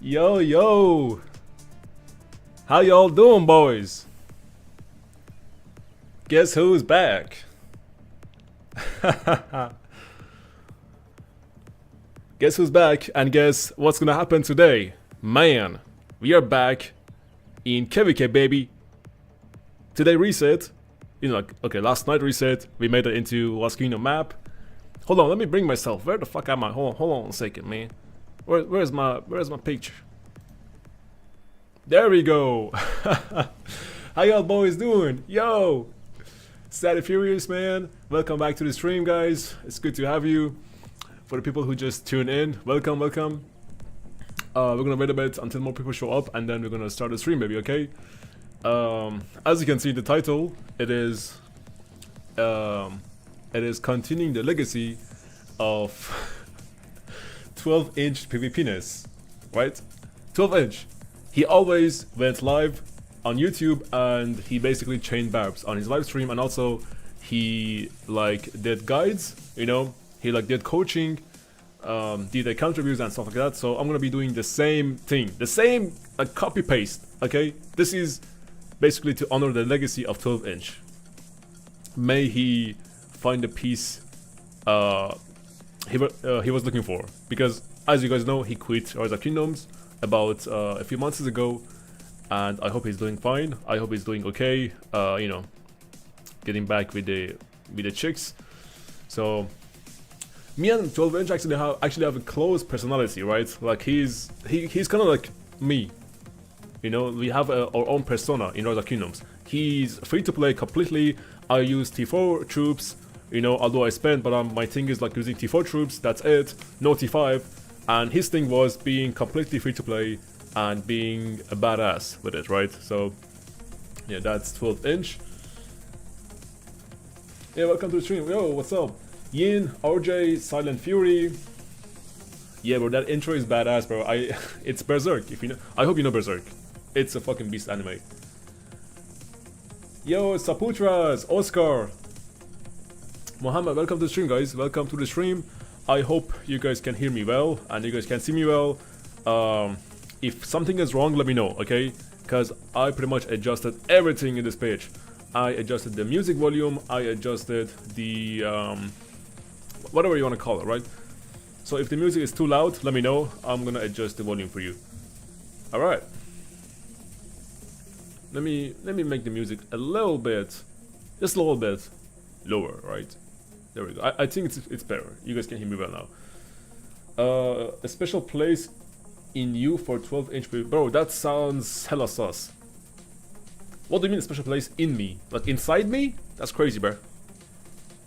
Yo, yo. How y'all doing, boys? Guess who's back? Guess who's back, and guess what's gonna happen today? Man, we are back in 𝒟𝒹𝒹𝓎, baby. Today reset. You know, like, okay, last night reset. We made it into a screen of map. Hold on, let me bring myself. Where the fuck am I? Hold on a second, man. Where's my picture? There we go. How y'all boys doing? Yo, Tate Furious, man. Welcome back to the stream, guys. It's good to have you. For the people who just tuned in, welcome, welcome. We're gonna wait a bit until more people show up, and then we're gonna start the stream, baby. Okay. As you can see in the title, it is continuing the legacy of 12-inch PvPness, right? 12-inch. He always went live on YouTube, and he basically chained Barbs on his live stream, and also he like did guides, you know. He like did coaching, did account reviews and stuff like that. So I'm gonna be doing the same thing, the same copy paste. Okay, this is basically to honor the legacy of 12-inch. May he find the peace he was looking for, because as you guys know, he quit Rise of Kingdoms about a few months ago, and I hope he's doing fine. I hope he's doing okay. You know, getting back with the chicks. So me and 12-inch actually have a close personality, right? Like he's kind of like me. You know, we have our own persona in Rise of Kingdoms. He's free to play completely. I use T4 troops, you know, although I spend, but my thing is like using T4 troops, that's it, no T5. And his thing was being completely free to play and being a badass with it, right? So, yeah, that's 12-inch. Yeah, welcome to the stream. Yo, what's up? Yin, RJ, Silent Fury. Yeah, bro, that intro is badass, bro. It's Berserk, if you know. I hope you know Berserk. It's a fucking beast anime. Yo, Saputras, Oscar, Mohammed, welcome to the stream, guys. Welcome to the stream. I hope you guys can hear me well and you guys can see me well. If something is wrong, let me know, okay? Because I pretty much adjusted everything in this page. I adjusted the music volume, I adjusted the whatever you want to call it, right? So if the music is too loud, let me know. I'm gonna adjust the volume for you. All right. Let me make the music a little bit, just a little bit lower, right? There we go. I think it's better. You guys can hear me well now. A special place in you for 12-inch, bro. That sounds hella sus. What do you mean a special place in me? Like inside me? That's crazy, bro.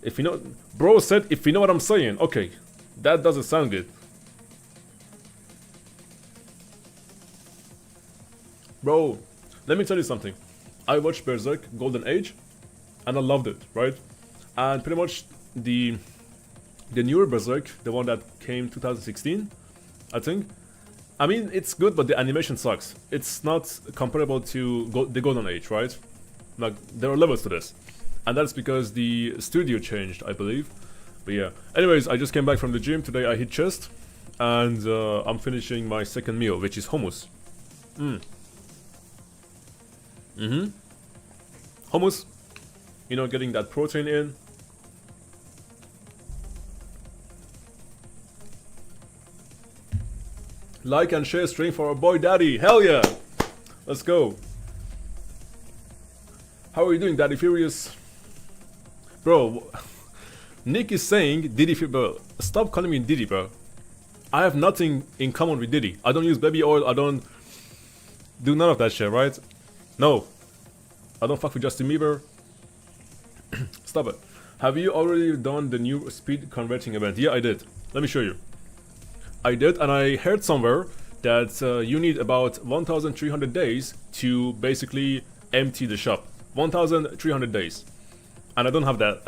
If you know, bro said if you know what I'm saying. Okay, that doesn't sound good. Bro, let me tell you something. I watched Berserk Golden Age, and I loved it, right? And pretty much the newer Berserk, the one that came 2016, I think. I mean, it's good, but the animation sucks. It's not comparable to the Golden Age, right? Like, there are levels to this. And that's because the studio changed, I believe. But yeah. Anyways, I just came back from the gym. Today I hit chest. And I'm finishing my second meal, which is hummus. Hummus. You know, getting that protein in. Like and share stream for our boy Daddy. Hell yeah! Let's go. How are you doing, Daddy Furious? Bro, Nick is saying Diddy, bro. Stop calling me Diddy, bro. I have nothing in common with Diddy. I don't use baby oil. I don't do none of that shit, right? No. I don't fuck with Justin Bieber. Stop it. Have you already done the new speed converting event? Yeah, I did. Let me show you. I did, and I heard somewhere that you need about 1,300 days to basically empty the shop. 1,300 days. And I don't have that.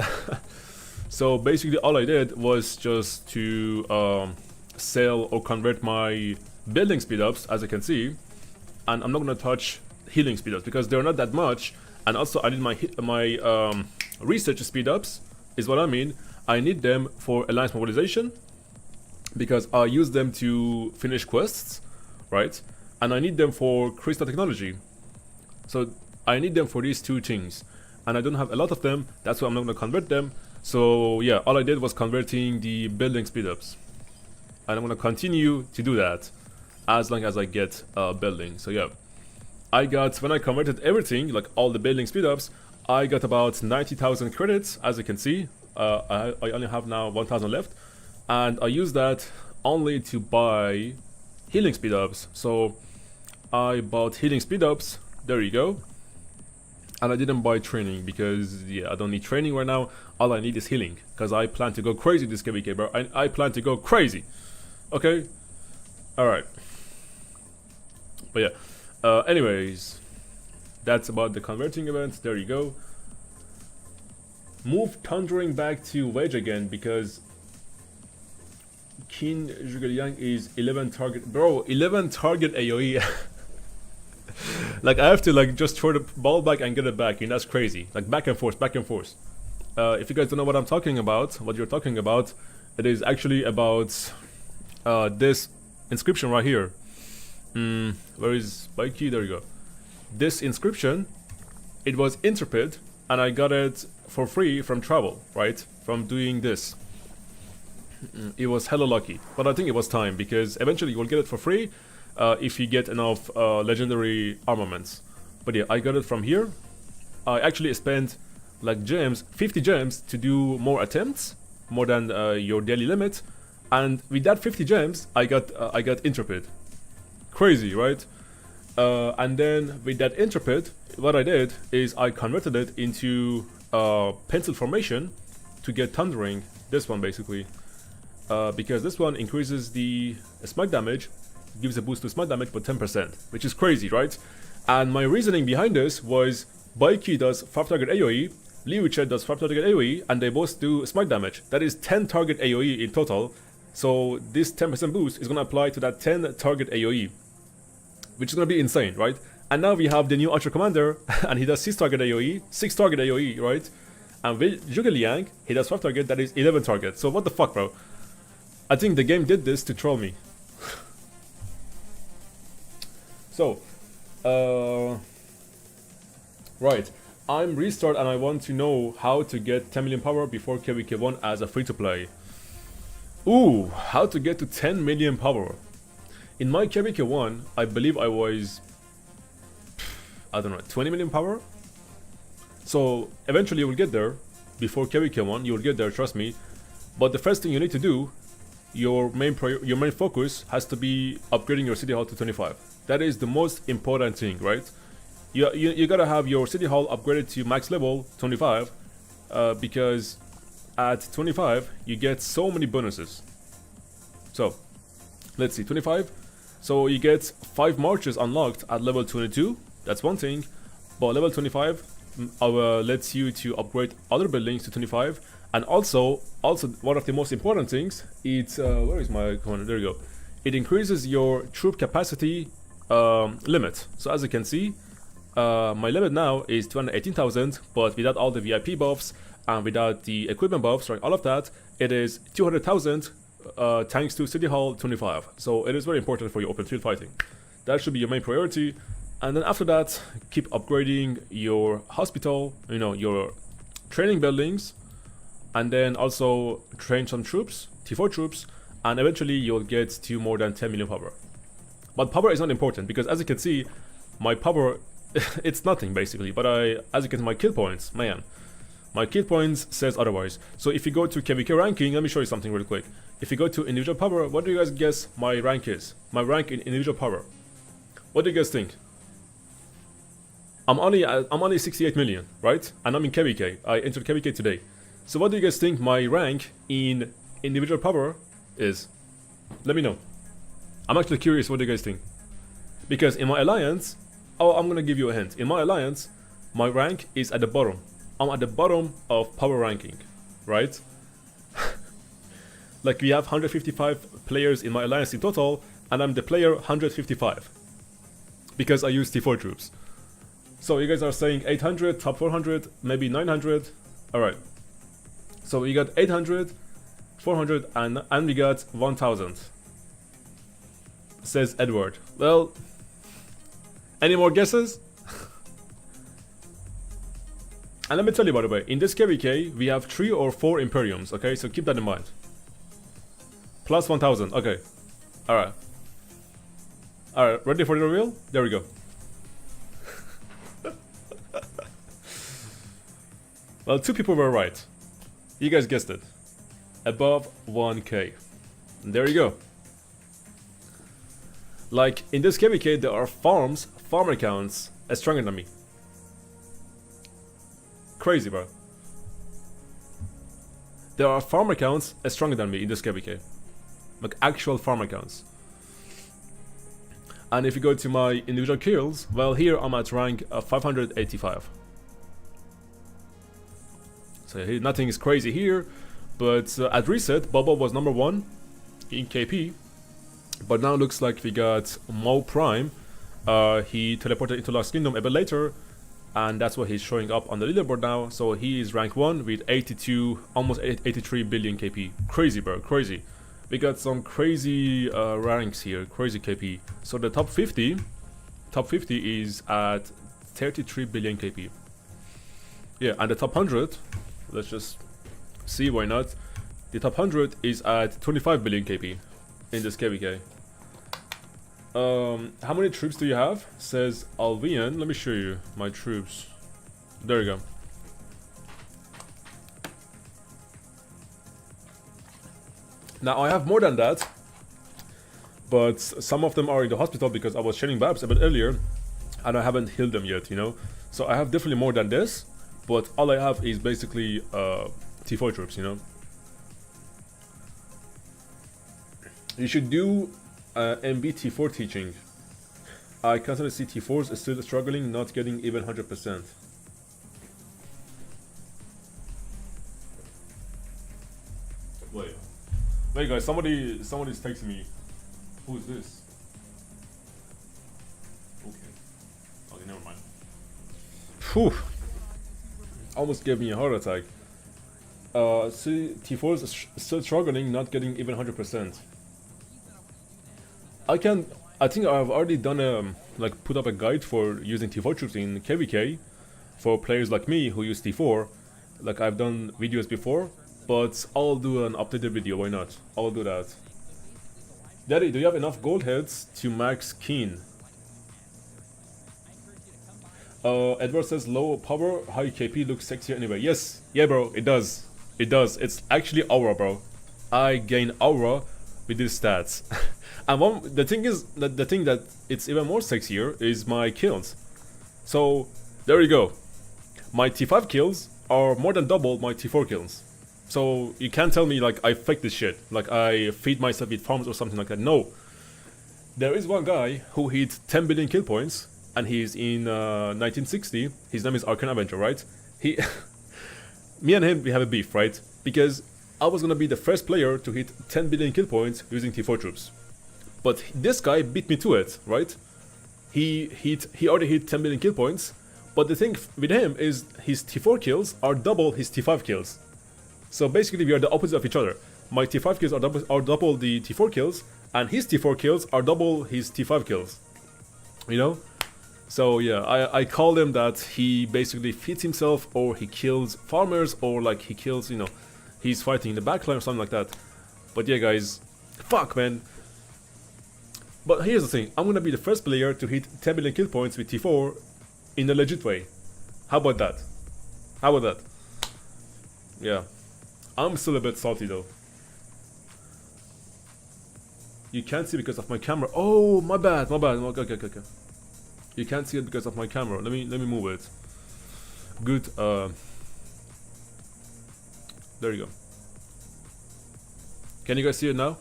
So basically all I did was just to sell or convert my building speedups, as you can see. And I'm not going to touch healing speedups because they're not that much. And also I need my research speedups, is what I mean. I need them for alliance mobilization, because I use them to finish quests, right? And I need them for crystal technology. So I need them for these two things, and I don't have a lot of them. That's why I'm not going to convert them. So yeah, all I did was converting the building speedups, and I'm going to continue to do that as long as I get building. So yeah, I got, when I converted everything, like all the building speedups, I got about 90,000 credits. As you can see, I only have now 1,000 left, and I use that only to buy healing speedups. So I bought healing speedups. There you go. And I didn't buy training because, yeah, I don't need training right now. All I need is healing, because I plan to go crazy this KVK, bro. I plan to go crazy. Okay? Alright. But yeah. Anyways, that's about the converting event. There you go. Move Thundering back to Wedge again, because 𝒟𝒹𝒹𝓎 is 11 target. Bro, 11 target AoE. Like, I have to like just throw the ball back and get it back, and that's crazy. Like, back and forth, back and forth. If you guys don't know what I'm talking about, what you're talking about, it is actually about this inscription right here. Where is Mikey? There you go. This inscription, it was interpreted, and I got it for free from travel, right? From doing this. It was hella lucky, but I think it was time, because eventually you will get it for free if you get enough legendary armaments. But yeah, I got it from here. I actually spent like gems, 50 gems to do more attempts, more than your daily limit, and with that 50 gems, I got intrepid. Crazy, right? And then with that intrepid, what I did is I converted it into pencil formation to get thundering. This one basically, because this one increases the smite damage, gives a boost to smite damage by 10%, which is crazy, right? And my reasoning behind this was Baiki does 5 target AoE, Liuche does 5 target AoE, and they both do smite damage. That is 10 target AoE in total. So this 10% boost is going to apply to that 10 target AoE, which is going to be insane, right? And now we have the new Archer Commander, and he does 6 target AoE, 6 target AoE, right? And with 𝒟𝒹𝒹𝓎, he does 5 target, that is 11 target. So what the fuck, bro? I think the game did this to troll me. So, right, I'm Restart, and I want to know how to get 10 million power before KVK1 as a free-to-play. Ooh, how to get to 10 million power. In my KVK1, I believe I was, I don't know, 20 million power? So, eventually you will get there. Before KVK1, you will get there, trust me. But the first thing you need to do, your main focus has to be upgrading your city hall to 25. That is the most important thing, right? You gotta have your city hall upgraded to max level 25, because at 25 you get so many bonuses. So let's see, 25. So you get 5 marches unlocked at level 22. That's one thing. But level 25 lets you to upgrade other buildings to 25. And also one of the most important things, it's where is my commander? There you go. It increases your troop capacity limit. So as you can see, my limit now is 218,000, but without all the VIP buffs and without the equipment buffs, right, all of that, it is 200,000 thanks to City Hall 25. So it is very important for your open field fighting. That should be your main priority. And then after that, keep upgrading your hospital, you know, your training buildings, and then also train some troops, T4 troops, and eventually you'll get to more than 10 million power. But power is not important, because as you can see, my power, it's nothing basically. But as you can see, my kill points, man, my kill points says otherwise. So if you go to KVK ranking, let me show you something real quick. If you go to individual power, what do you guys guess my rank is? My rank in individual power. What do you guys think? I'm only 68 million, right? And I'm in KVK. I entered KVK today. So what do you guys think my rank in individual power is? Let me know. I'm actually curious what do you guys think. Because in my alliance, oh, I'm gonna give you a hint. In my alliance, my rank is at the bottom. I'm at the bottom of power ranking, right? Like, we have 155 players in my alliance in total, and I'm the player 155. Because I use T4 troops. So you guys are saying 800, top 400, maybe 900. Alright. So we got 800, 400, and we got 1000. Says Edward. Well, any more guesses? And let me tell you, by the way, in this KVK, we have 3 or 4 Imperiums, okay? So keep that in mind. Plus 1000, okay. Alright. Alright, ready for the reveal? There we go. Well, 2 people were right. You guys guessed it. Above 1k. And there you go. Like, in this KVK, there are farm accounts as stronger than me. Crazy, bro. There are farm accounts as stronger than me in this KVK. Like, actual farm accounts. And if you go to my individual kills, well, here I'm at rank 585. So nothing is crazy here, but at reset, Bobo was number 1 in KP. But now looks like we got 𝒟𝒹𝒹𝓎. He teleported into Lost Kingdom a bit later, and that's why he's showing up on the leaderboard now. So he is rank 1 with 82, almost 83 billion KP. Crazy, bro, crazy. We got some crazy ranks here, crazy KP. So the top 50 is at 33 billion KP. Yeah, and the top 100, let's just see, why not? The top 100 is at 25 billion KP in this KVK. How many troops do you have? Says Alvian. Let me show you my troops. There you go. Now I have more than that, but some of them are in the hospital because I was training Barbs a bit earlier and I haven't healed them yet, you know. So I have definitely more than this, but all I have is basically T4 troops, you know. You should do MB T4 teaching. I constantly see T4s is still struggling, not getting even 100%. Wait guys, somebody's texting me. Who is this? Okay, never mind. Phew. Almost gave me a heart attack. See, T4 is still struggling, not getting even 100%. I think I've already done like put up a guide for using T4 troops in KVK for players like me who use T4. Like I've done videos before, but I'll do an updated video. Why not? I'll do that. Daddy, do you have enough gold heads to max Keen? Edward says low power, high KP looks sexier anyway. Yes, yeah, bro, it does. It does. It's actually aura, bro. I gain aura with these stats. And the thing is, the thing that it's even more sexier is my kills. So there you go. My T5 kills are more than double my T4 kills. So you can't tell me like I fake this shit, like I feed myself with farms or something like that. No. There is one guy who hit 10 billion kill points, and he's in 1960. His name is 𝒟𝒹𝒹𝓎, right? Me and him, we have a beef, right? Because I was gonna be the first player to hit 10 billion kill points using T4 troops. But this guy beat me to it, right? He already hit 10 billion kill points, but the thing with him is his T4 kills are double his T5 kills. So basically we are the opposite of each other. My T5 kills are double the T4 kills, and his T4 kills are double his T5 kills. You know? So yeah, I call him that he basically feeds himself, or he kills farmers, or like he kills, you know, he's fighting in the backline or something like that. But yeah guys, fuck man. But here's the thing, I'm gonna be the first player to hit 10 billion kill points with T4 in a legit way. How about that? How about that? Yeah. I'm still a bit salty though. You can't see because of my camera. Oh, my bad, my bad. Okay. You can't see it because of my camera. Let me move it. Good. There you go. Can you guys see it now?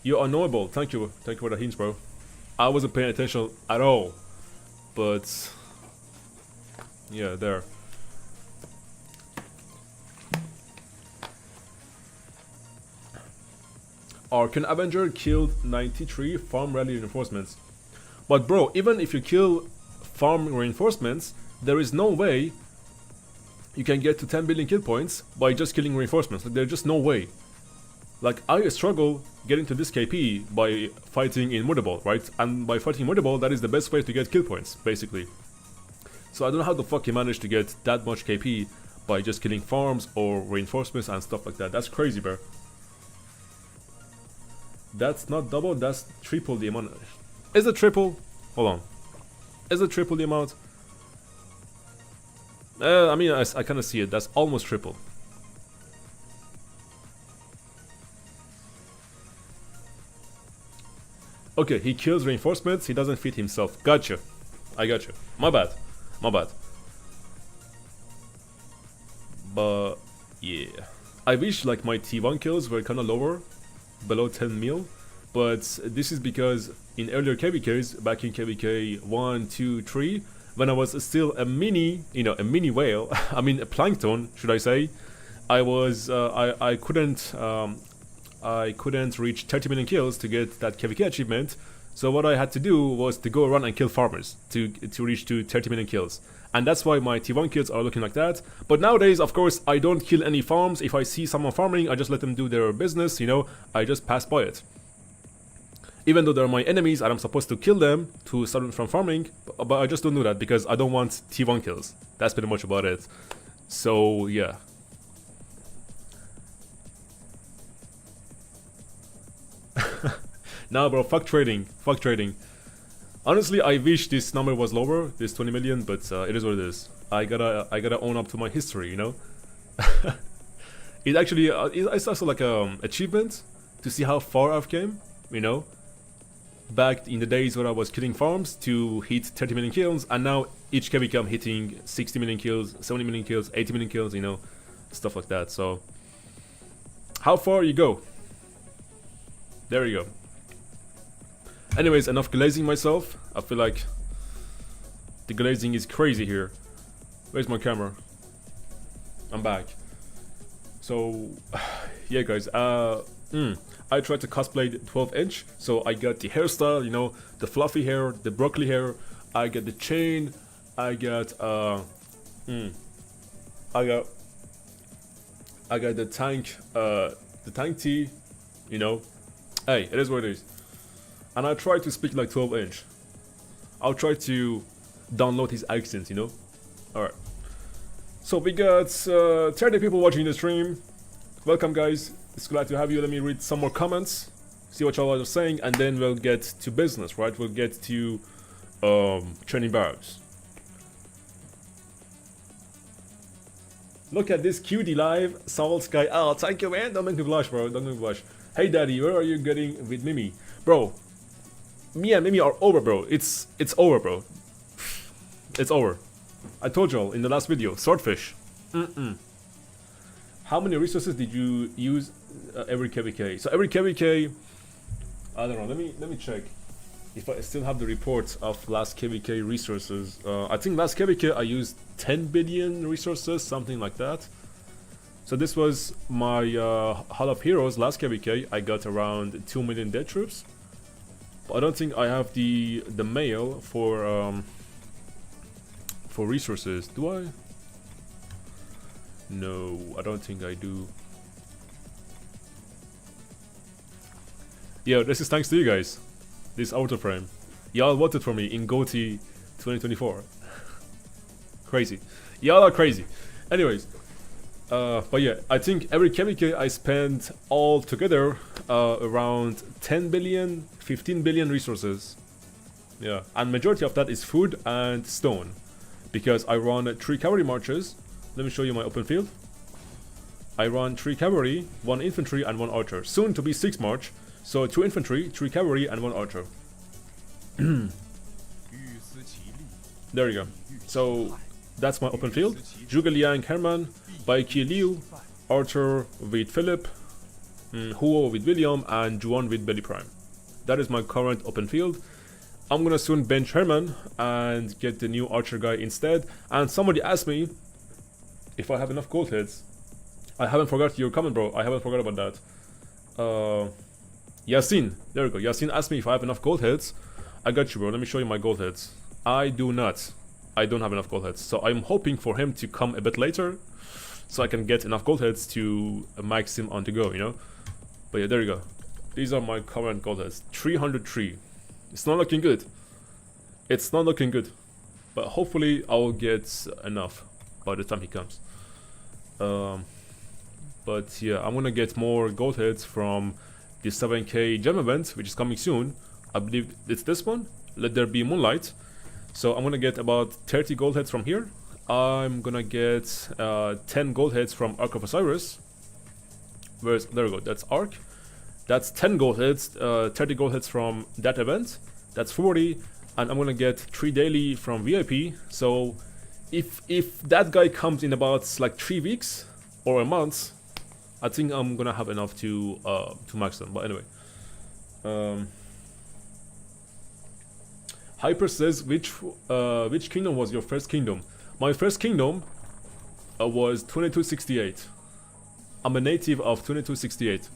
You're unknowable. Thank you for the hints, bro. I wasn't paying attention at all, but yeah, there. Arcan Avenger killed 93 farm rally reinforcements. But bro, even if you kill farm reinforcements, there is no way you can get to 10 billion kill points by just killing reinforcements. Like, there's just no way. Like, I struggle getting to this KP by fighting in Murder Ball, right? And by fighting Murder Ball, that is the best way to get kill points, basically. So I don't know how the fuck he managed to get that much KP by just killing farms or reinforcements and stuff like that. That's crazy, bro. That's not double, that's triple the amount. Is it triple? Hold on. Is it triple the amount? I mean, I kind of see it. That's almost triple. Okay, he kills reinforcements, he doesn't feed himself. Gotcha. I gotcha. My bad. My bad. But, yeah. I wish, like, my T1 kills were kind of lower, below 10 mil. But this is because in earlier KVKs, back in KVK 1, 2, 3, when I was still a mini, you know, a mini whale, I mean a plankton, should I say, I was, I couldn't reach 30 million kills to get that KVK achievement. So what I had to do was to go around and kill farmers to reach to 30 million kills. And that's why my T1 kills are looking like that. But nowadays, of course, I don't kill any farms. If I see someone farming, I just let them do their business, you know, I just pass by it. Even though they're my enemies and I'm supposed to kill them to stop them from farming, but I just don't do that because I don't want T1 kills. That's pretty much about it. So, yeah. Nah, bro, fuck trading. Fuck trading. Honestly, I wish this number was lower, this 20 million, but it is what it is. I gotta own up to my history, you know? It actually, it's also like a achievement to see how far I've came, you know? Back in the days where I was killing farms to hit 30 million kills, and now each KVK I'm hitting 60 million kills, 70 million kills, 80 million kills, you know, stuff like that. So, how far you go? There you go. Anyways, enough glazing myself. I feel like the glazing is crazy here. Where's my camera? I'm back. So, yeah, guys. I tried to cosplay the 12-inch, so I got the hairstyle, you know, the fluffy hair, the broccoli hair. I got the chain. I got the tank tee, you know. Hey, it is what it is. And I try to speak like 12-inch. I'll try to download his accent, you know. Alright. So we got 30 people watching the stream. Welcome, guys. It's glad to have you. Let me read some more comments, see what y'all are saying, and then we'll get to business, right? We'll get to training Barbs. Look at this cutie live, Soul Sky. Oh, thank you, man. Don't make me blush, bro. Don't make me blush. Hey, daddy, where are you getting with Mimi? Bro, me and Mimi are over, bro. It's over, bro. It's over. I told y'all in the last video. Swordfish. How many resources did you use every KVK? So every KVK, I don't know. Let me check if I still have the report of last KVK resources. I think last KVK I used 10 billion resources, something like that. So this was my Hall of Heroes last KVK. I got around 2 million dead troops. But I don't think I have the mail for resources. Do I? No, I don't think I do. Yeah, this is thanks to you guys. This auto frame. Y'all voted for me in GOTY 2024. Crazy. Y'all are crazy. Anyways. But yeah, I think every KVK I spent all together around 10 billion, 15 billion resources. Yeah, and majority of that is food and stone. Because I run 3 cavalry marches. Let me show you my open field. I run 3 cavalry, 1 infantry, and 1 archer. Soon to be 6 march. So 2 infantry, 3 cavalry, and 1 archer. There you go. So that's my open field. Zhuge Liang Herman, Bai Qi Liu, Archer with Philip, Huo with William, and Juan with Belly Prime. That is my current open field. I'm gonna soon bench Herman and get the new archer guy instead. And somebody asked me if I have enough gold heads. I haven't forgot your comment, bro. I haven't forgot about that. Yasin, there we go. Yasin asked me if I have enough gold heads. I got you, bro. Let me show you my gold heads. I do not. I don't have enough gold heads. So I'm hoping for him to come a bit later, so I can get enough gold heads to max him on to go, you know. But yeah, there you go. These are my current gold heads. 303. It's not looking good. It's not looking good. But hopefully I'll get enough by the time he comes. But yeah, I'm gonna get more gold heads from the 7k gem event, which is coming soon. I believe it's this one. Let There Be Moonlight. So I'm gonna get about 30 gold heads from here. I'm gonna get 10 gold heads from Ark of Osiris. Where's, there we go, that's Ark. That's 10 gold heads, 30 gold heads from that event. That's 40, and I'm gonna get 3 daily from VIP. So if that guy comes in about like 3 weeks or a month, I think I'm gonna have enough to max them. But anyway, Hyper says, which kingdom was your first kingdom? My first kingdom was 2268. I'm a native of 2268.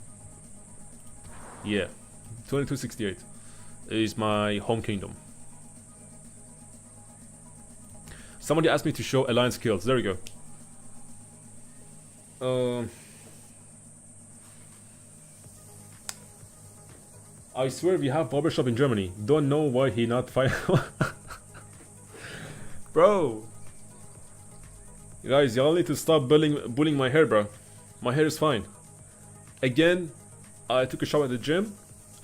Yeah, 2268 is my home kingdom. Somebody asked me to show alliance kills. There we go. I swear we have barbershop in Germany. Don't know why he not fight. Bro, you guys, y'all need to stop bullying my hair, bro. My hair is fine. Again, I took a shower at the gym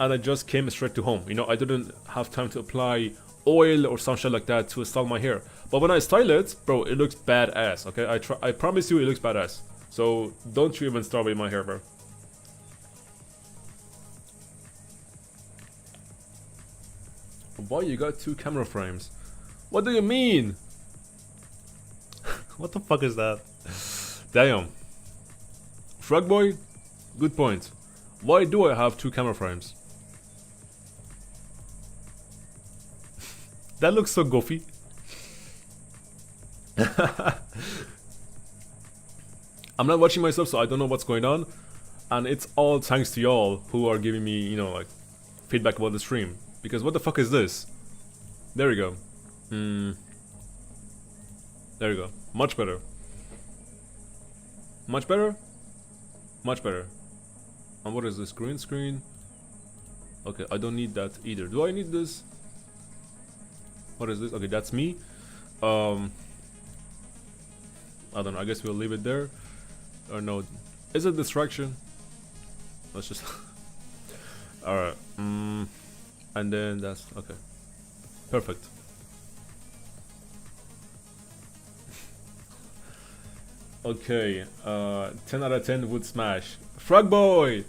and I just came straight to home. You know, I didn't have time to apply oil or some shit like that to style my hair. But when I style it, bro, it looks badass. Okay, I promise you, it looks badass. So don't you even start with my hair, bro. Why you got 2 camera frames? What do you mean? What the fuck is that? Damn. Frog boy, good point. Why do I have 2 camera frames? That looks so goofy. I'm not watching myself, so I don't know what's going on, and it's all thanks to y'all who are giving me, you know, like, feedback about the stream. Because what the fuck is this? There we go. There we go. Much better. Much better? Much better. And what is this? Green screen? Okay, I don't need that either. Do I need this? What is this? Okay, that's me. I don't know. I guess we'll leave it there. Or no. Is it distraction? Let's just... Alright. And then that's... Okay. Perfect. Okay. 10 out of 10 would smash. Frog Boy!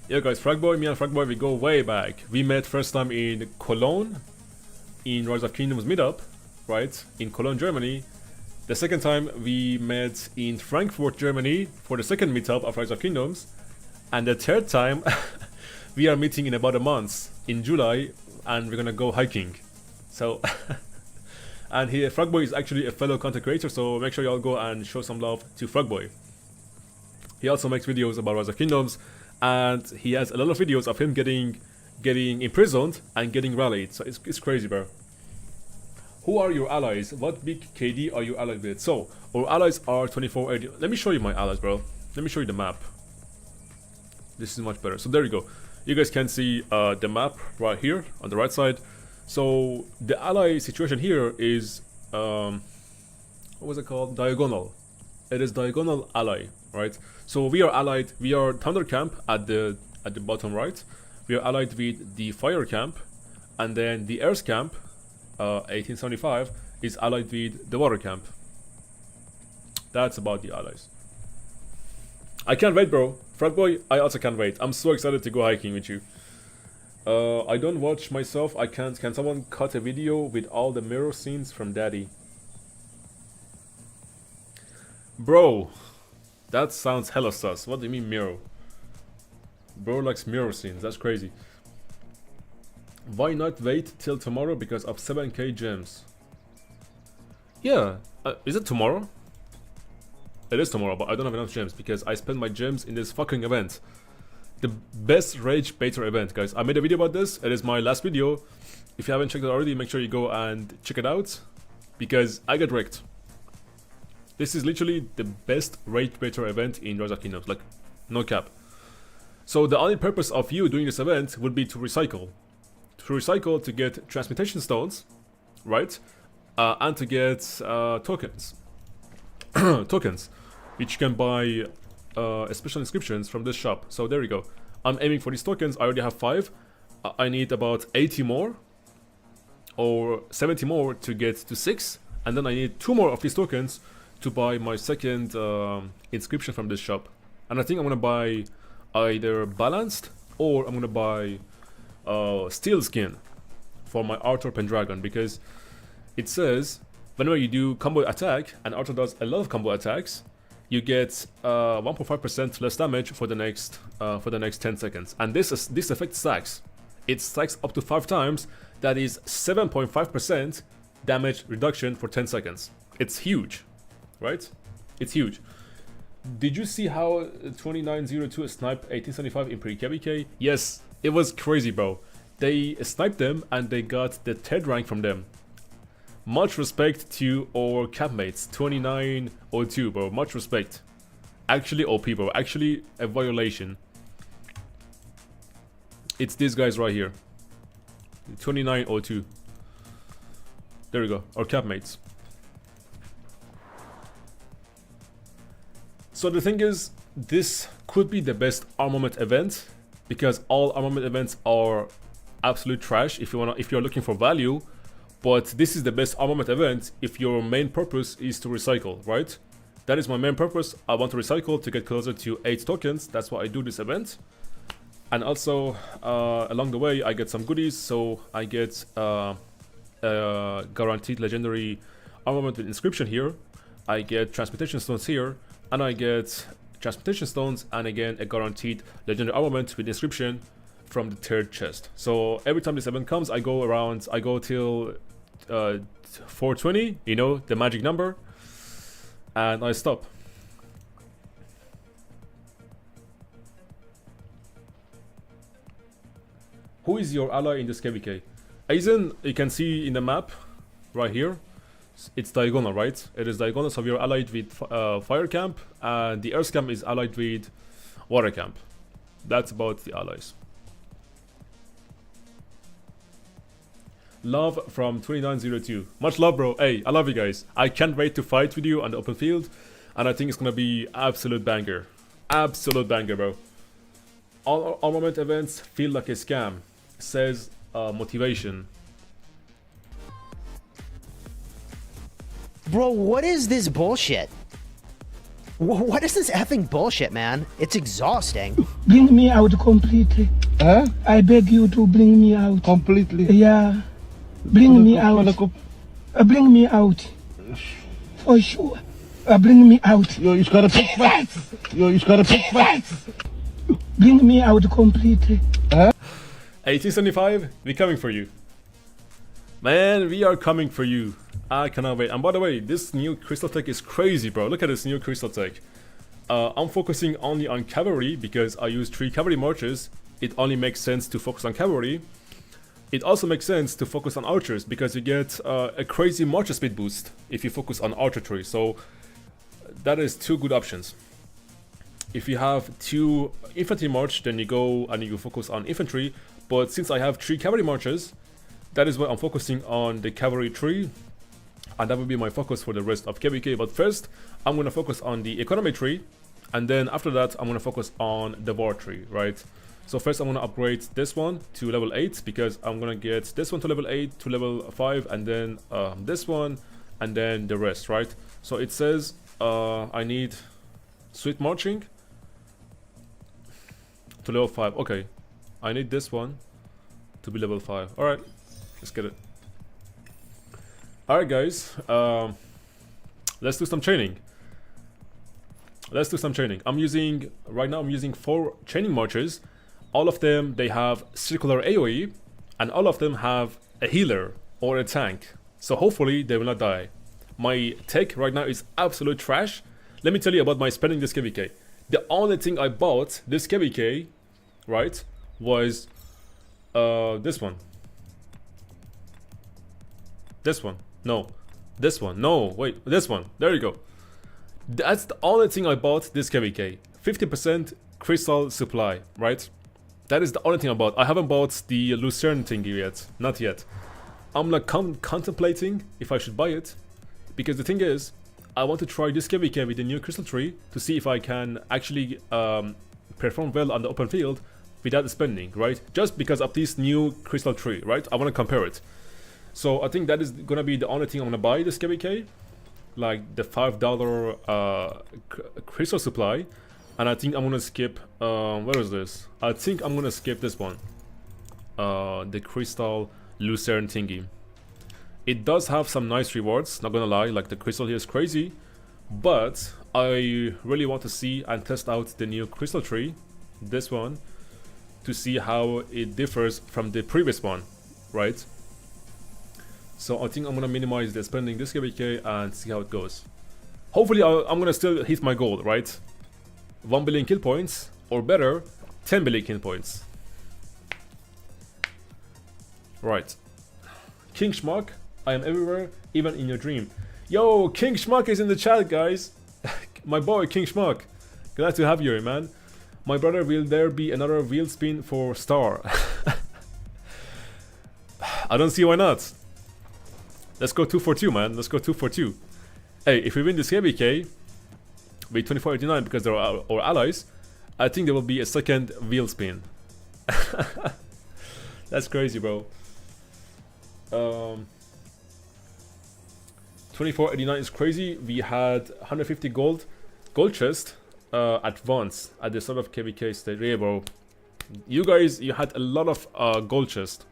Yeah guys, Frog Boy, me and Frog Boy, we go way back. We met first time in Cologne, in Rise of Kingdoms meetup, right? In Cologne, Germany. The second time we met in Frankfurt, Germany for the second meetup of Rise of Kingdoms. And the third time we are meeting in about a month, in July, and we're gonna go hiking. So, and here Frogboy is actually a fellow content creator, so make sure y'all go and show some love to Frogboy. He also makes videos about Rise of Kingdoms, and he has a lot of videos of him getting imprisoned and getting rallied. So it's crazy, bro. Who are your allies? What big KD are you allied with? So our allies are 2480. Let me show you my allies, bro. Let me show you the map. This is much better. So there you go. You guys can see the map right here on the right side. So the ally situation here is what was it called? Diagonal. It is diagonal ally, right? So we are allied. We are Thunder Camp at the bottom right. We are allied with the Fire Camp, and then the Earth Camp, 1875, is allied with the Water Camp. That's about the allies. I can't wait, bro. Frogboy, I also can't wait. I'm so excited to go hiking with you. I don't watch myself. I can't. Can someone cut a video with all the mirror scenes from Daddy? Bro, that sounds hella sus. What do you mean mirror? Bro likes mirror scenes. That's crazy. Why not wait till tomorrow because of 7k gems? Yeah. Is it tomorrow? It is tomorrow, but I don't have enough gems because I spent my gems in this fucking event. the best rage baiter event, guys. I made a video about this. It is my last video. If you haven't checked it already, make sure you go and check it out, because I get wrecked. This is literally the best rage baiter event in Rise of Kingdoms, like no cap. So the only purpose of you doing this event would be to recycle. To recycle to get transmutation stones, right? And to get tokens. Tokens, which you can buy special inscriptions from this shop. So there you go. I'm aiming for these tokens. I already have 5. I need about 80 more or 70 more to get to 6, and then I need 2 more of these tokens to buy my second inscription from this shop. And I think I'm gonna buy either balanced, or I'm gonna buy steel skin for my Arthur Pendragon, because it says whenever you do combo attack, and Arthur does a lot of combo attacks, you get 1.5% less damage for the next 10 seconds. And this effect stacks. It stacks up to 5 times. That is 7.5% damage reduction for 10 seconds. It's huge, right? It's huge. Did you see how 12inchpvpness sniped 1875 in 𝒟𝒹𝒹𝓎? Yes, it was crazy, bro. They sniped them and they got the 3rd rank from them. Much respect to our campmates, 12inchpvpness, bro. Much respect. Actually OP, bro. Actually a violation. It's these guys right here. 12inchpvpness. There we go. Our campmates. So the thing is, this could be the best armament event, because all armament events are absolute trash if you're looking for value. But this is the best armament event if your main purpose is to recycle, right? That is my main purpose. I want to recycle to get closer to 8 tokens. That's why I do this event. And also, along the way, I get some goodies. So I get guaranteed legendary armament with inscription here. I get transmutation stones here. And I get transmutation stones and again a guaranteed legendary armament with inscription from the 3rd chest. So every time this event comes, I go till 420, you know, the magic number, and I stop. Who is your ally in this KVK? Aizen, you can see in the map right here. It's diagonal, right? It is diagonal, so we are allied with Fire Camp, and the Earth Camp is allied with Water Camp. That's about the allies. Love from 2902. Much love, bro. Hey, I love you guys. I can't wait to fight with you on the open field, and I think it's gonna be absolute banger. Absolute banger, bro. All armament events feel like a scam, says Motivation. Bro, what is this bullshit? What is this effing bullshit, man? It's exhausting. Bring me out completely. Huh? I beg you to bring me out. Completely? Yeah. Bring me out. Bring me out. For sure. Bring me out. Yo, ich gotta pick fights. Yo, ich gotta pick fights. Bring me out completely. Huh? 1875, we're coming for you. Man, we are coming for you. I cannot wait. And by the way, this new crystal tech is crazy, bro. Look at this new crystal tech. I'm focusing only on cavalry because I use 3 cavalry marches. It only makes sense to focus on cavalry. It also makes sense to focus on archers because you get a crazy march speed boost if you focus on archery. So that is 2 good options. If you have 2 infantry march, then you go and you focus on infantry. But since I have 3 cavalry marches, that is why I'm focusing on the cavalry tree. And that will be my focus for the rest of KVK. But first, I'm going to focus on the economy tree. And then after that, I'm going to focus on the war tree, right? So first, I'm going to upgrade this one to level 8. Because I'm going to get this one to level 8, to level 5. And then this one. And then the rest, right? So it says I need sweet marching to level 5. Okay. I need this one to be level 5. Alright. Let's get it. Alright guys, let's do some training. Right now I'm using 4 training marches. All of them, they have circular AoE, and all of them have a healer or a tank. So hopefully they will not die. My tech right now is absolute trash. Let me tell you about my spending this KVK. The only thing I bought this KVK right, was this one. This one. No. This one. No. Wait. This one. There you go. That's the only thing I bought this KVK. 50% crystal supply, right? That is the only thing I bought. I haven't bought the Lucerne thingy yet. Not yet. I'm like contemplating if I should buy it. Because the thing is, I want to try this KVK with the new crystal tree to see if I can actually perform well on the open field without spending, right? Just because of this new crystal tree, right? I want to compare it. So I think that is gonna be the only thing I'm gonna buy this KVK. Like the $5 crystal supply. And I think I'm gonna skip, where is this? I think I'm gonna skip this one. The crystal Lucerne thingy. It does have some nice rewards, not gonna lie, like the crystal here is crazy. But I really want to see and test out the new crystal tree, this one, to see how it differs from the previous one, right? So I think I'm gonna minimize the spending this KVK and see how it goes. Hopefully I'm gonna still hit my goal, right? 1 billion kill points, or better, 10 billion kill points. Right. King Schmuck, I am everywhere, even in your dream. Yo, King Schmuck is in the chat, guys. My boy, King Schmuck. Glad to have you here, man. My brother, will there be another wheel spin for Star? I don't see why not. Let's go 2 for 2, man. Let's go 2 for 2. Hey, if we win this KVK with 2489 because they're our allies, I think there will be a second wheel spin. That's crazy, bro. 2489 is crazy. We had 150 gold chest at once at the start of KVK stage. Yeah, bro. You guys, you had a lot of gold chest.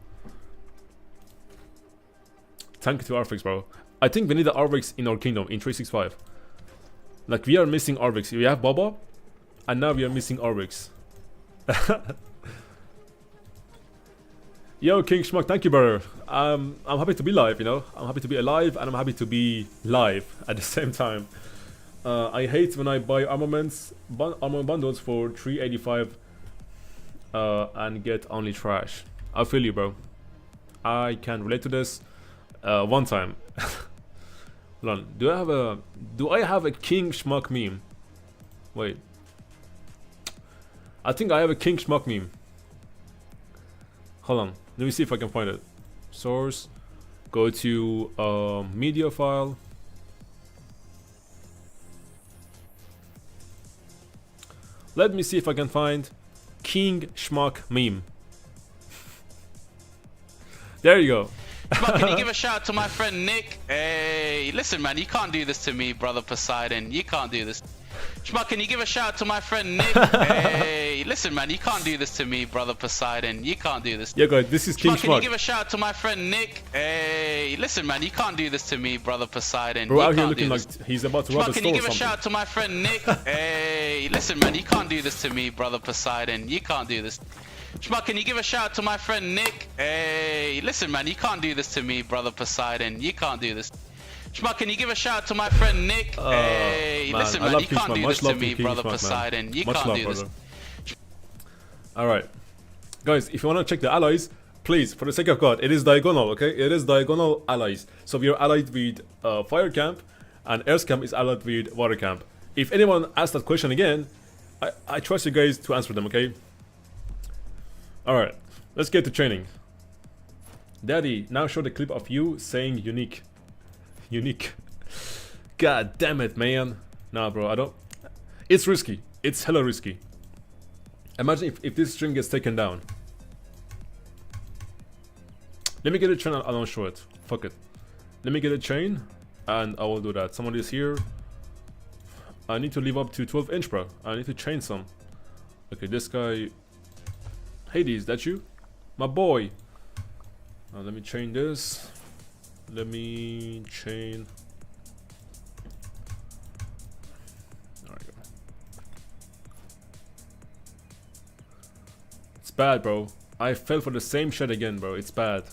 Thank you to 𝒟𝒹𝒹𝓎, bro. I think we need the 𝒟𝒹𝒹𝓎 in our kingdom in 365. Like, we are missing 𝒟𝒹𝒹𝓎. We have Baba, and now we are missing 𝒟𝒹𝒹𝒎. Yo, King Schmuck, thank you, brother. I'm happy to be live, you know. I'm happy to be alive, and I'm happy to be live at the same time. I hate when I buy armament bundles for 385 and get only trash. I feel you, bro. I can relate to this. One time. Hold on. Do I have a King Schmuck meme? Wait. I think I have a King Schmuck meme. Hold on. Let me see if I can find it. Source. Go to media file. Let me see if I can find King Schmuck meme. There you go. Can you give a shout out to my friend Nick? Hey, listen, man, you can't do this to me, brother Poseidon. You can't do this. Schmuck, can you give a shout out to my friend Nick? Hey, listen, man, you can't do this to me, brother Poseidon. You can't do this. Yeah, guys, this is King Schmuck. Can you give a shout out to my friend Nick? Hey, listen, man, you can't do this to me, brother Poseidon. Bro, out here looking like he's about to rob a store or something. Can you give a shout out to my friend Nick? Hey, listen, man, you can't do this to me, brother Poseidon. You can't do this. Schmuck, can you give a shout out to my friend Nick? Hey, listen, man, you can't do this to me, brother Poseidon. You can't do this. Schmuck, can you give a shout out to my friend Nick? Hey, man, listen, man, you can't do this to me, brother Poseidon. You can't do this. Alright. Guys, if you want to check the allies, please, for the sake of God, it is diagonal, okay? It is diagonal allies. So we are allied with Fire Camp, and Earth Camp is allied with Water Camp. If anyone asks that question again, I trust you guys to answer them, okay? Alright, let's get to training. Daddy, now show the clip of you saying unique. Unique. God damn it, man. Nah, bro, I don't... It's risky. It's hella risky. Imagine if this string gets taken down. Let me get a chain and I don't show it. Fuck it. Let me get a chain and I will do that. Someone is here. I need to live up to 12 inch, bro. I need to chain some. Okay, this guy... Hades, that you? My boy. Now let me chain this. Let me chain. There we go. It's bad, bro. I fell for the same shit again, bro. It's bad.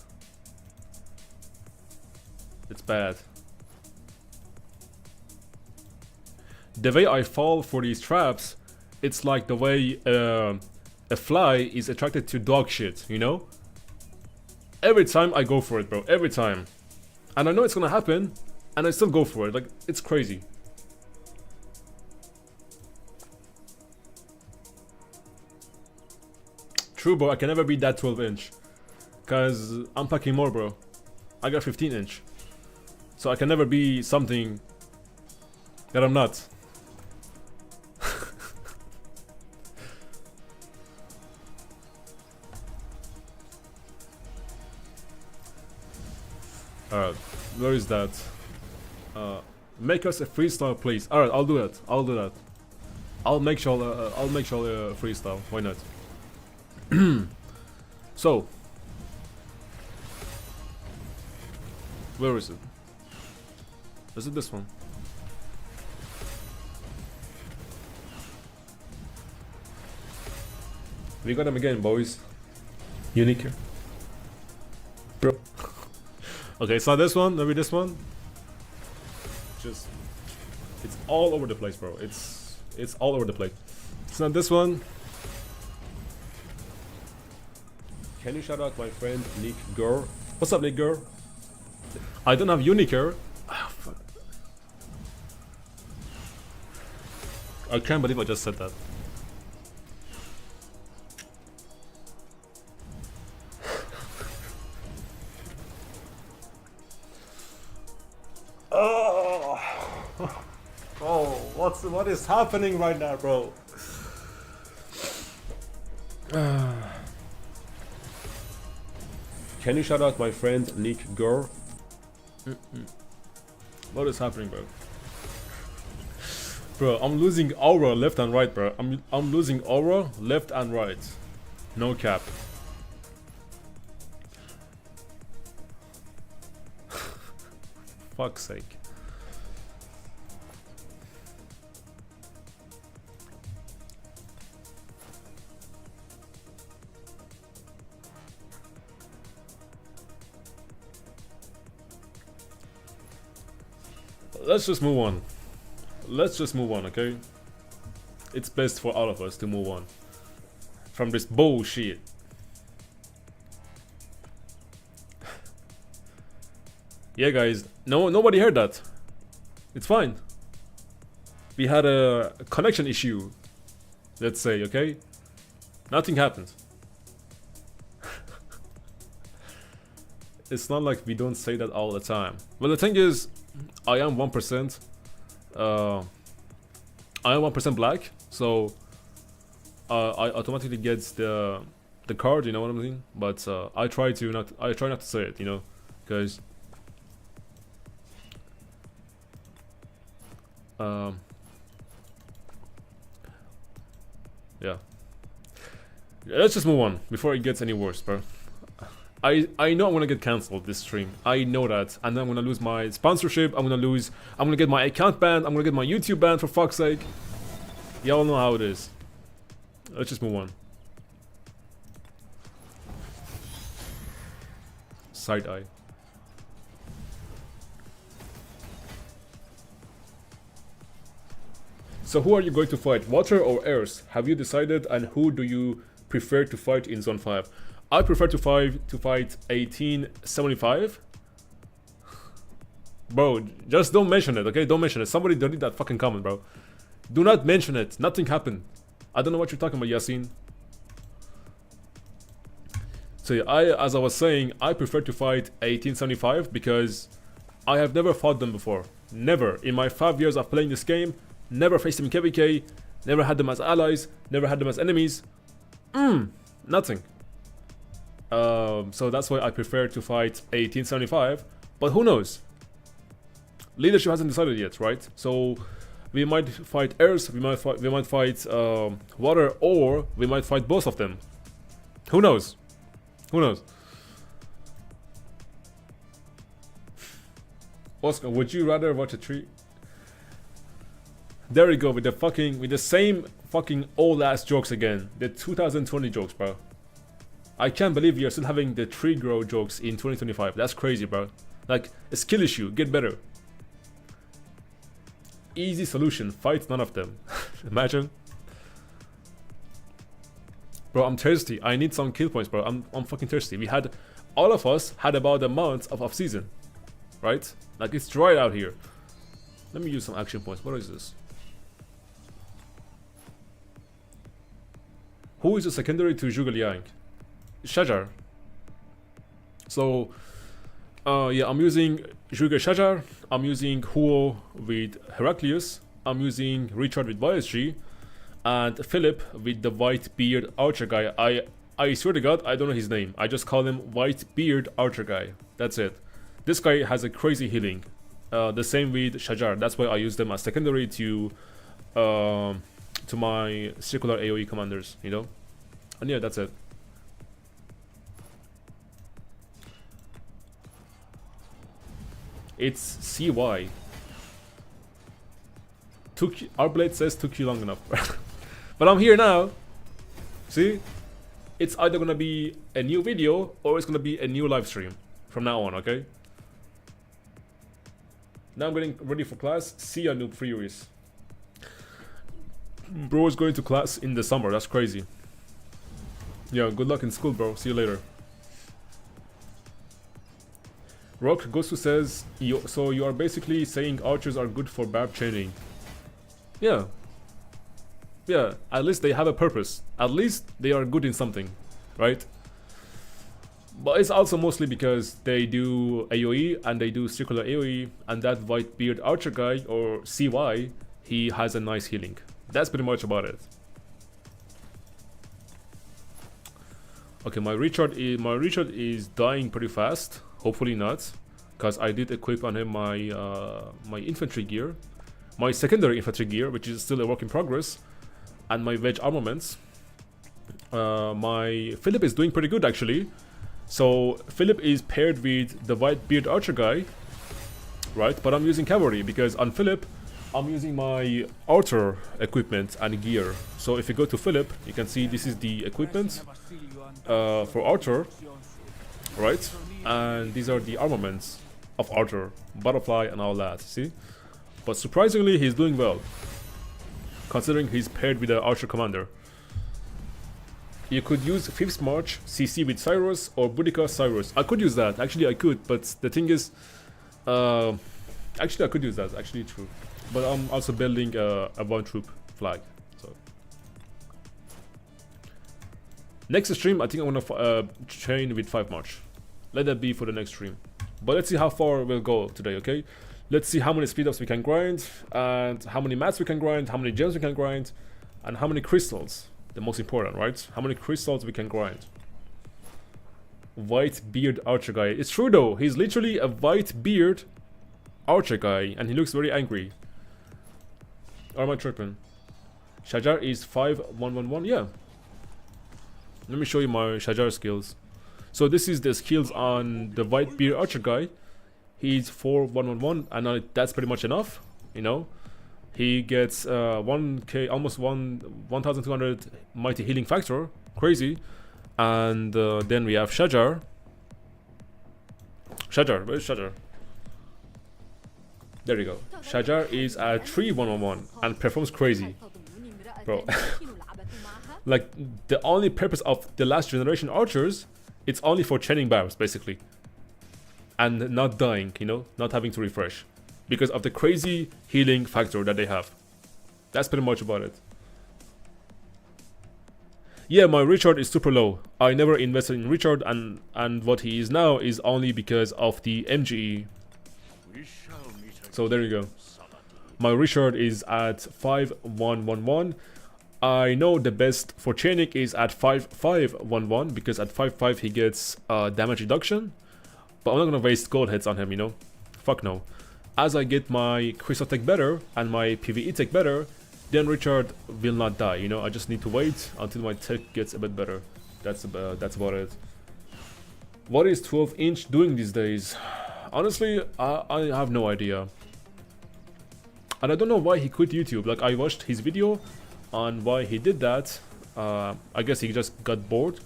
It's bad. The way I fall for these traps, it's like the way a fly is attracted to dog shit, you know? Every time I go for it, bro. Every time. And I know it's gonna happen, and I still go for it. Like, it's crazy. True, bro. I can never beat that 12-inch. Because I'm packing more, bro. I got 15-inch. So I can never be something that I'm not. Alright, where is that? Make us a freestyle, please. Alright, I'll do that. I'll do that. I'll make sure freestyle. Why not? So, where is it? Is it this one? We got him again, boys. Unique here. Bro. Okay, it's not this one, maybe this one. Just, it's all over the place, bro. It's all over the place. It's not this one. Can you shout out my friend Nick Girl? What's up, Nick Girl? I don't have Uniker. Oh, fuck. I can't believe I just said that. What is happening right now, bro? Can you shout out my friend Nick Girl? What is happening, bro? Bro, I'm losing aura left and right, bro. I'm losing aura left and right. No cap. Fuck's sake. Let's just move on. Let's just move on, okay? It's best for all of us to move on from this bullshit. Yeah, guys. Nobody heard that. It's fine. We had a connection issue. Let's say, okay? Nothing happened. It's not like we don't say that all the time. Well, the thing is, I am 1%. I am 1% black, so I automatically get the card. You know what I mean? But I try not to say it. You know, because yeah. Let's just move on before it gets any worse, bro. I know I'm gonna get cancelled this stream. I know that, and then I'm gonna lose my sponsorship. I'm gonna get my account banned. I'm gonna get my YouTube banned, for fuck's sake. Y'all know how it is. Let's just move on. Side eye. So who are you going to fight, water or airs? Have you decided, and who do you prefer to fight in Zone 5? I prefer to fight 12inchpvpness. Bro, just don't mention it, okay? Don't mention it. Somebody delete that fucking comment, bro. Do not mention it. Nothing happened. I don't know what you're talking about, Yasin. So yeah, as I was saying, I prefer to fight 1875 because I have never fought them before. Never. In my 5 years of playing this game, never faced them in KVK, never had them as allies, never had them as enemies. Nothing. So that's why I prefer to fight 1875, but who knows? Leadership hasn't decided yet, right? So we might fight airs, we might fight water, or we might fight both of them. Who knows? Who knows? Oscar, would you rather watch a tree? There we go with the same fucking old ass jokes again. The 2020 jokes, bro. I can't believe you're still having the tree grow jokes in 2025. That's crazy, bro. Like, a skill issue. Get better. Easy solution. Fight none of them. Imagine. Bro, I'm thirsty. I need some kill points, bro. I'm fucking thirsty. We had, all of us had about a month of off-season, right? Like, it's dry out here. Let me use some action points. What is this? Who is the secondary to Zhuge Liang? Shajar. So, yeah, I'm using Zhuge Shajar. I'm using Huo with Heraclius. I'm using Richard with YSG. And Philip with the white beard archer guy. I swear to God, I don't know his name. I just call him white beard archer guy. That's it. This guy has a crazy healing. The same with Shajar. That's why I use them as secondary to my circular AoE commanders, you know? And yeah, that's it. It's CY. Our blade says took you long enough. But I'm here now. See? It's either gonna be a new video or it's gonna be a new live stream from now on, okay? Now I'm getting ready for class. See ya, Noob Furies. Bro is going to class in the summer. That's crazy. Yeah, good luck in school, bro. See you later. Rock Gosu says, so you are basically saying archers are good for Barb chaining. Yeah. Yeah, at least they have a purpose. At least they are good in something, right? But it's also mostly because they do AoE and they do circular AoE, and that white beard archer guy, or CY, he has a nice healing. That's pretty much about it. Okay, my Richard is dying pretty fast. Hopefully not, because I did equip on him my my infantry gear, my secondary infantry gear, which is still a work in progress, and my veg armaments. My Philip is doing pretty good actually. So Philip is paired with the white beard archer guy, right? But I'm using cavalry because on Philip, I'm using my archer equipment and gear. So if you go to Philip, you can see this is the equipment for archer, right? And these are the armaments of archer, butterfly and all that, see? But surprisingly, he's doing well, considering he's paired with the archer commander. You could use 5th March CC with Cyrus or Boudica Cyrus. I could use that, actually I could, but the thing is, actually I could use that, actually true. But I'm also building a one troop flag, so. Next stream, I think I'm gonna train with 5 March. Let that be for the next stream. But let's see how far we'll go today, okay? Let's see how many speed ups we can grind, and how many mats we can grind, how many gems we can grind, and how many crystals. The most important, right? How many crystals we can grind. White beard archer guy. It's true though, he's literally a white beard archer guy, and he looks very angry. Or am I tripping? Shajar is 5111, yeah. Let me show you my Shajar skills. So this is the skills on the white beard archer guy. He's 4111, and that's pretty much enough, you know. He gets 1k, almost 1200 mighty healing factor, crazy. And then we have Shajar. Shajar, where's Shajar? There you go. Shajar is at 3111 and performs crazy, bro. Like, the only purpose of the last generation archers, it's only for chaining barbs, basically. And not dying, you know, not having to refresh. Because of the crazy healing factor that they have. That's pretty much about it. Yeah, my Richard is super low. I never invested in Richard, and what he is now is only because of the MGE. So there you go. My Richard is at 5111. I know the best for chaining is at 5511, because at 55 he gets damage reduction. But I'm not gonna waste gold heads on him, you know? Fuck no. As I get my crystal tech better and my PvE tech better, then Richard will not die, you know? I just need to wait until my tech gets a bit better. That's about it. What is 12inch doing these days? Honestly, I have no idea. And I don't know why he quit YouTube. Like, I watched his video on why he did that. I guess he just got bored.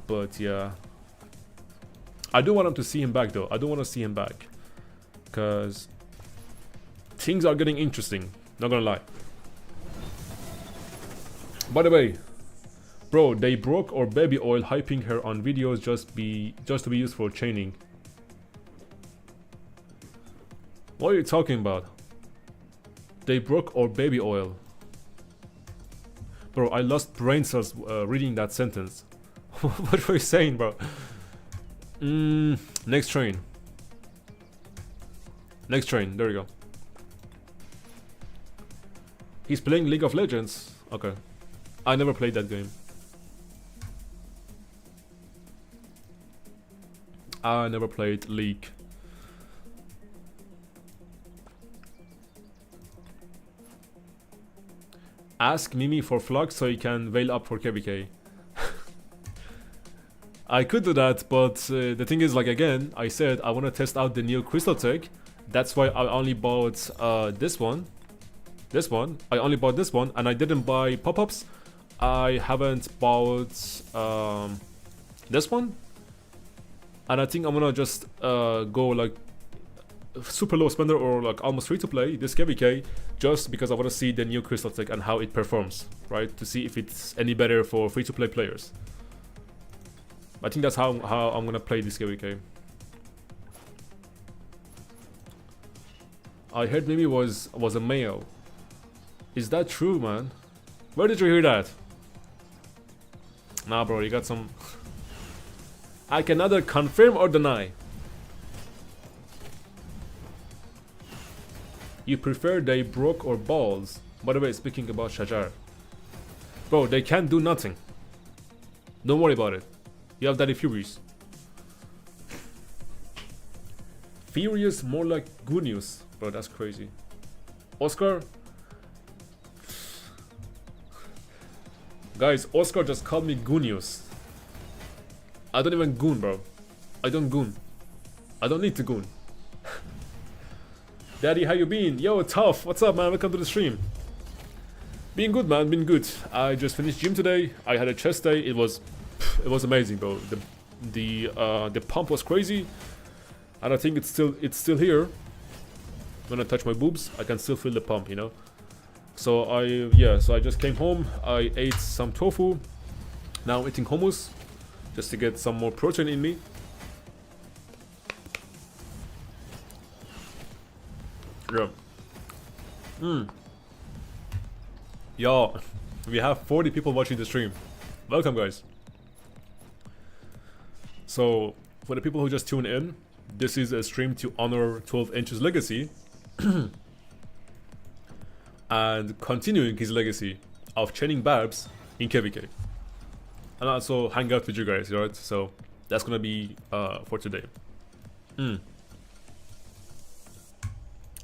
But yeah. I do want him to see him back though. I do want to see him back. Because things are getting interesting. Not gonna lie. By the way, Bro, they broke or baby oil hyping her on videos just to be used for chaining. What are you talking about? They broke or baby oil. Bro, I lost brain cells reading that sentence. What were you saying, bro? Next train. Next train, there we go. He's playing League of Legends. Okay. I never played that game. I never played League. Ask Mimi for Flux so he can veil up for KVK. I could do that, but the thing is, like, again, I said I want to test out the new 𝒟𝒶𝒹𝓎. That's why I only bought this one. This one. I only bought this one, and I didn't buy pop-ups. I haven't bought this one. And I think I'm gonna just go like super low spender or like almost free to play this KVK just because I want to see the new 𝒟𝒶𝒹𝓐 and how it performs, right? To see if it's any better for free to play players. I think that's how I'm gonna play this KVK. I heard Mimi was a male. Is that true, man? Where did you hear that? Nah, bro, you got some. I can neither confirm or deny. You prefer they broke or balls? By the way, speaking about Shajar. Bro, they can't do nothing. Don't worry about it. You have Daddy Furious. Furious more like good news. Bro, that's crazy. Oscar? Guys, Oscar just called me good news. I don't even goon, bro. I don't goon. I don't need to goon. Daddy, how you been? Yo, tough. What's up, man? Welcome to the stream. Been good, man. Been good. I just finished gym today. I had a chest day. It was amazing, bro. The pump was crazy, and I think it's still here. When I touch my boobs, I can still feel the pump, you know. So I just came home. I ate some tofu. Now I'm eating hummus, just to get some more protein in me. Yeah. Yo, we have 40 people watching the stream. Welcome, guys. So, for the people who just tune in, this is a stream to honor 12inch's legacy and continuing his legacy of chaining Barbs in KVK. And also hang out with you guys, right? So, that's gonna be for today.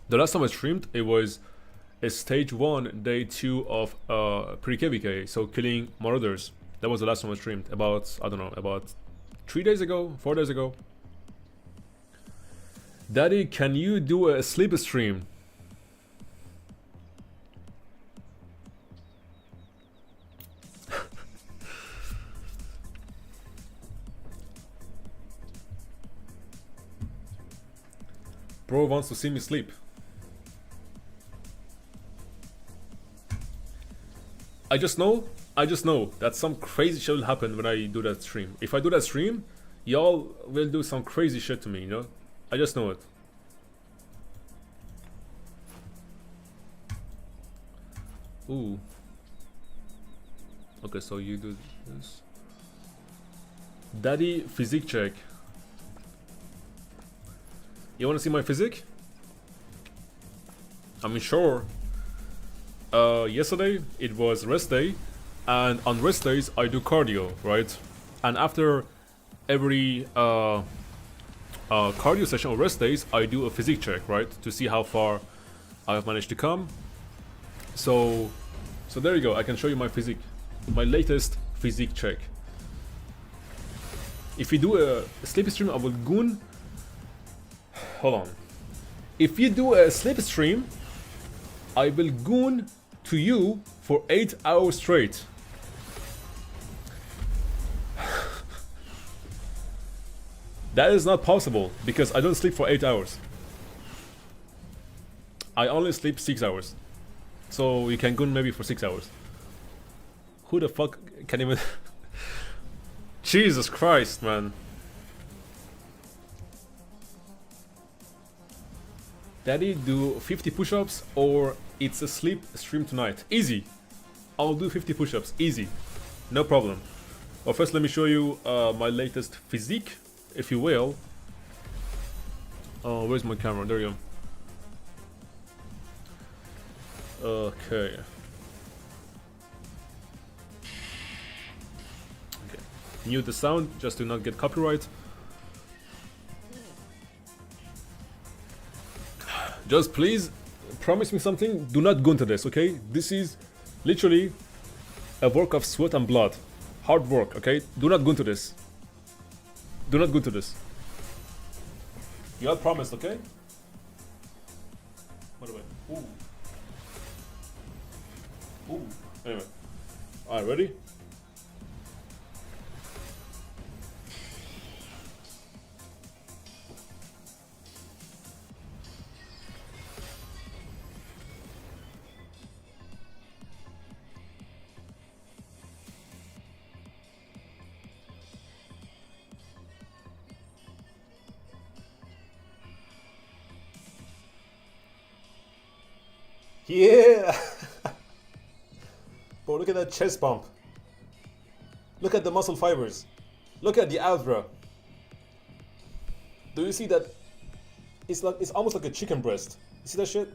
The last time I streamed, it was a stage 1, day 2 of pre-KVK, so killing marauders. That was the last time I streamed, about, I don't know, about 3 days ago, 4 days ago. Daddy, can you do a sleep stream? Bro wants to see me sleep. I just know that some crazy shit will happen when I do that stream. If I do that stream, y'all will do some crazy shit to me, you know? I just know it. Ooh. Okay, so you do this. Daddy physique check. You wanna see my physique? I mean, sure. Yesterday it was rest day, and on rest days I do cardio, right? And after every cardio session or rest days, I do a physique check, right, to see how far I have managed to come. So there you go. I can show you my physique, my latest physique check. If you do a sleep stream, I will goon. Hold on. If you do a sleep stream, I will goon to you for 8 hours straight. That is not possible because I don't sleep for 8 hours. I only sleep 6 hours. So you can goon maybe for 6 hours. Who the fuck can even... Jesus Christ, man. Daddy, do 50 push-ups or it's a sleep stream tonight? Easy. I'll do 50 push-ups. Easy. No problem. Well, first let me show you my latest physique, if you will. Oh, where's my camera? There you go. Okay. Mute the sound just to not get copyright. Just please promise me something. Do not go into this, okay? This is literally a work of sweat and blood. Hard work, okay? Do not go into this. Do not go into this. You all promised, okay? By the way. Ooh. Ooh. Anyway. Alright, ready? Yeah! Bro, look at that chest bump. Look at the muscle fibers. Look at the abs, bro. Do you see that? It's almost like a chicken breast. You see that shit?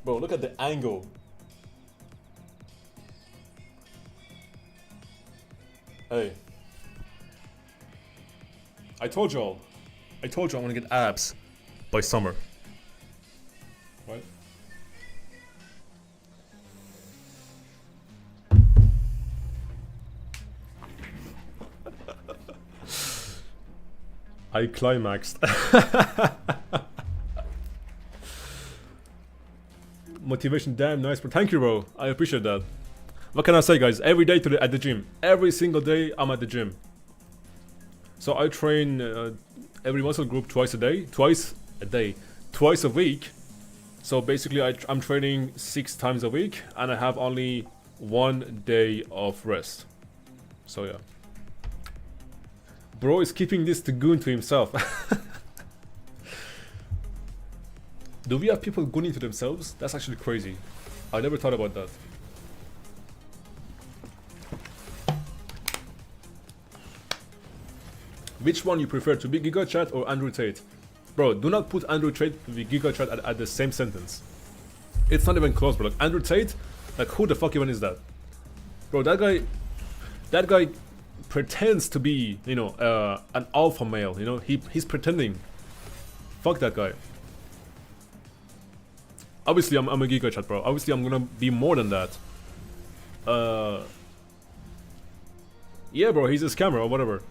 Bro, look at the angle. Hey. I told y'all I'm gonna get abs by summer. Right? I climaxed. Motivation, damn nice, but thank you, bro. I appreciate that. What can I say, guys? Every day at the gym. Every single day I'm at the gym. So I train every muscle group twice a week. So basically I'm training 6 times a week and I have only 1 day of rest. So yeah. Bro is keeping this goon to himself. Do we have people gooning to themselves? That's actually crazy. I never thought about that. Which one you prefer, to be GigaChat or Andrew Tate? Bro, do not put Andrew Tate with GigaChat at the same sentence. It's not even close, bro. Like, Andrew Tate, like, who the fuck even is that? Bro, that guy pretends to be, you know, an alpha male, you know? He's pretending. Fuck that guy. Obviously, I'm a GigaChat, bro. Obviously, I'm gonna be more than that. Yeah, bro, he's a scammer or whatever.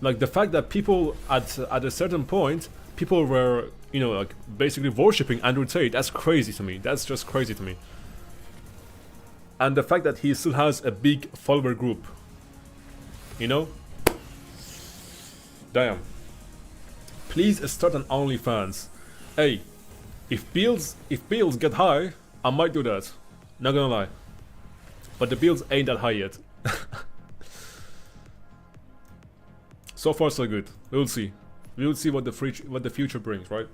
Like, the fact that people at a certain point, people were, you know, like, basically worshipping Andrew Tate, that's crazy to me. That's just crazy to me. And the fact that he still has a big follower group, you know? Damn. Please start an OnlyFans. Hey, if bills get high, I might do that. Not gonna lie. But the bills ain't that high yet. So far, so good. We'll see. We'll see what the future brings, right?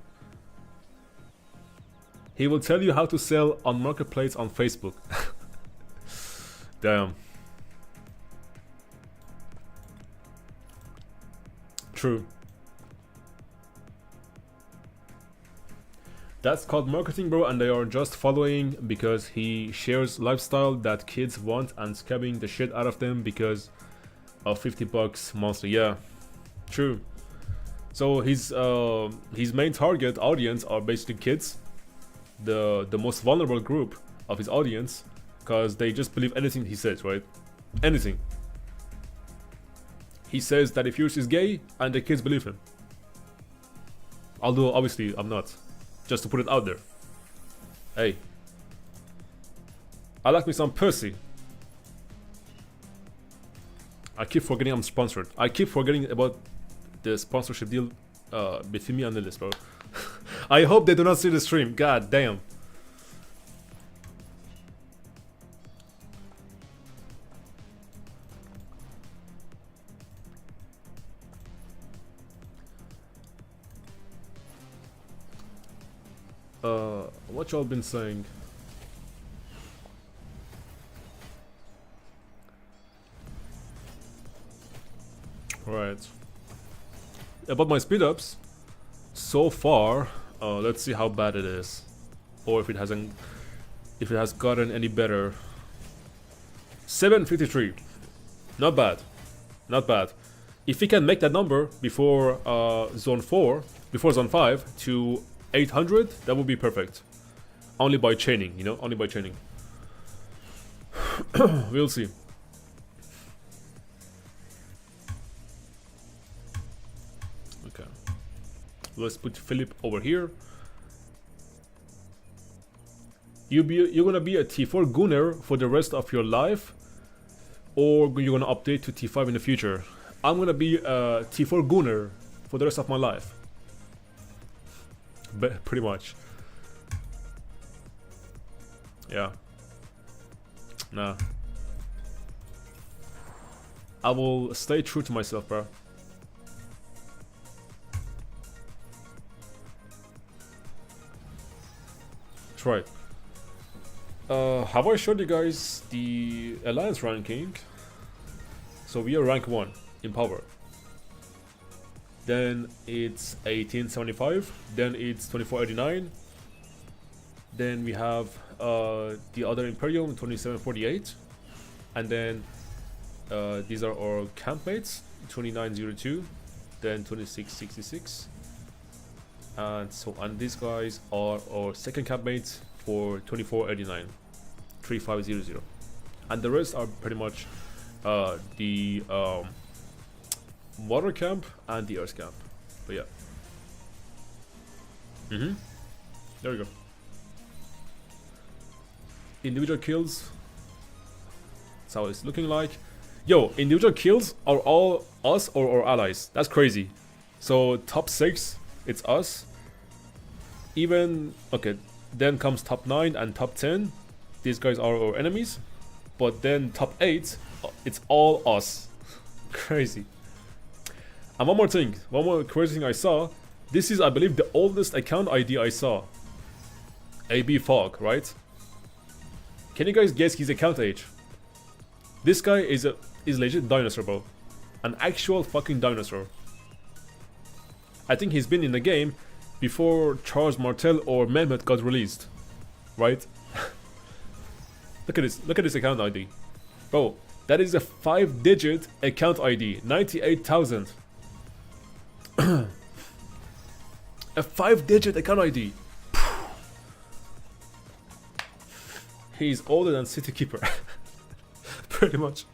He will tell you how to sell on marketplace on Facebook. Damn. True. That's called marketing, bro, and they are just following because he shares lifestyle that kids want and scamming the shit out of them because of $50 monthly. Yeah. True. So his main target audience are basically kids, the most vulnerable group of his audience, because they just believe anything he says, right? Anything. He says that if yours is gay, and the kids believe him. Although obviously I'm not. Just to put it out there. Hey. I like me some pussy. I keep forgetting I'm sponsored. I keep forgetting about the sponsorship deal between me and the list, bro. I hope they do not see the stream. God damn. What y'all been saying? Right. About my speed ups, so far, let's see how bad it is, or if it has gotten any better. 753, not bad, not bad. If we can make that number before zone 4, before zone 5 to 800, that would be perfect. Only by chaining, you know, only by chaining. We'll see. Okay. Let's put Philip over here. You're gonna be a T4 gunner for the rest of your life, or you're gonna update to T5 in the future. I'm gonna be a T4 gunner for the rest of my life. But pretty much. Yeah. Nah. I will stay true to myself, bro. That's right. Have I showed you guys the alliance ranking? So we are rank 1 in power. Then it's 1875. Then it's 2489. Then we have the other Imperium 2748, and then these are our campmates 2902, then 2666, and so, and these guys are our second campmates for 2489, 3500, and the rest are pretty much the water camp and the earth camp. But yeah. There we go. Individual kills, that's how it's looking like. Yo, individual kills are all us or our allies. That's crazy. So top 6, it's us. Even, okay, then comes top 9 and top 10. These guys are our enemies. But then top 8, it's all us. Crazy. And one more thing, one more crazy thing I saw. This is, I believe, the oldest account ID I saw. AB Fog, right? Can you guys guess his account age? This guy is legit dinosaur, bro. An actual fucking dinosaur. I think he's been in the game before Charles Martel or Mehmet got released, right? Look at this. Look at this account ID, bro. That is a 5-digit account ID. 98,000. A 5-digit account ID. He's older than City Keeper. Pretty much.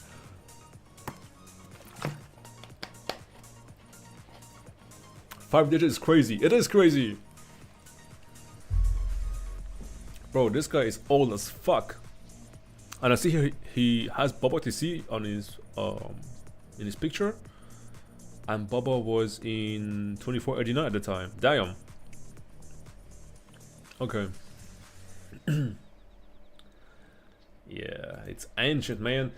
Five digits is crazy. It is crazy. Bro, this guy is old as fuck. And I see here he has Baba TC on his in his picture. And Baba was in 2489 at the time. Damn. Okay. Yeah, it's ancient, man.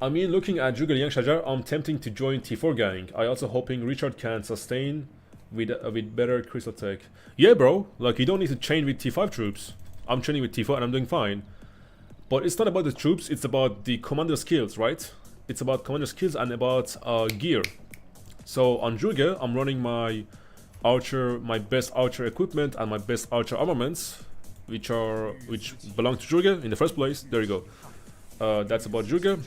I mean, looking at Jugal Yang Shajar, I'm tempting to join T4 gang. I also hoping Richard can sustain with better crystal tech. Yeah, bro. Like, you don't need to chain with T5 troops. I'm training with T4 and I'm doing fine. But it's not about the troops, it's about the commander skills, right? It's about commander skills and about gear. So on Jugal, I'm running my best archer equipment and my best archer armaments, which belong to Jugal in the first place. There you go. That's about Jugal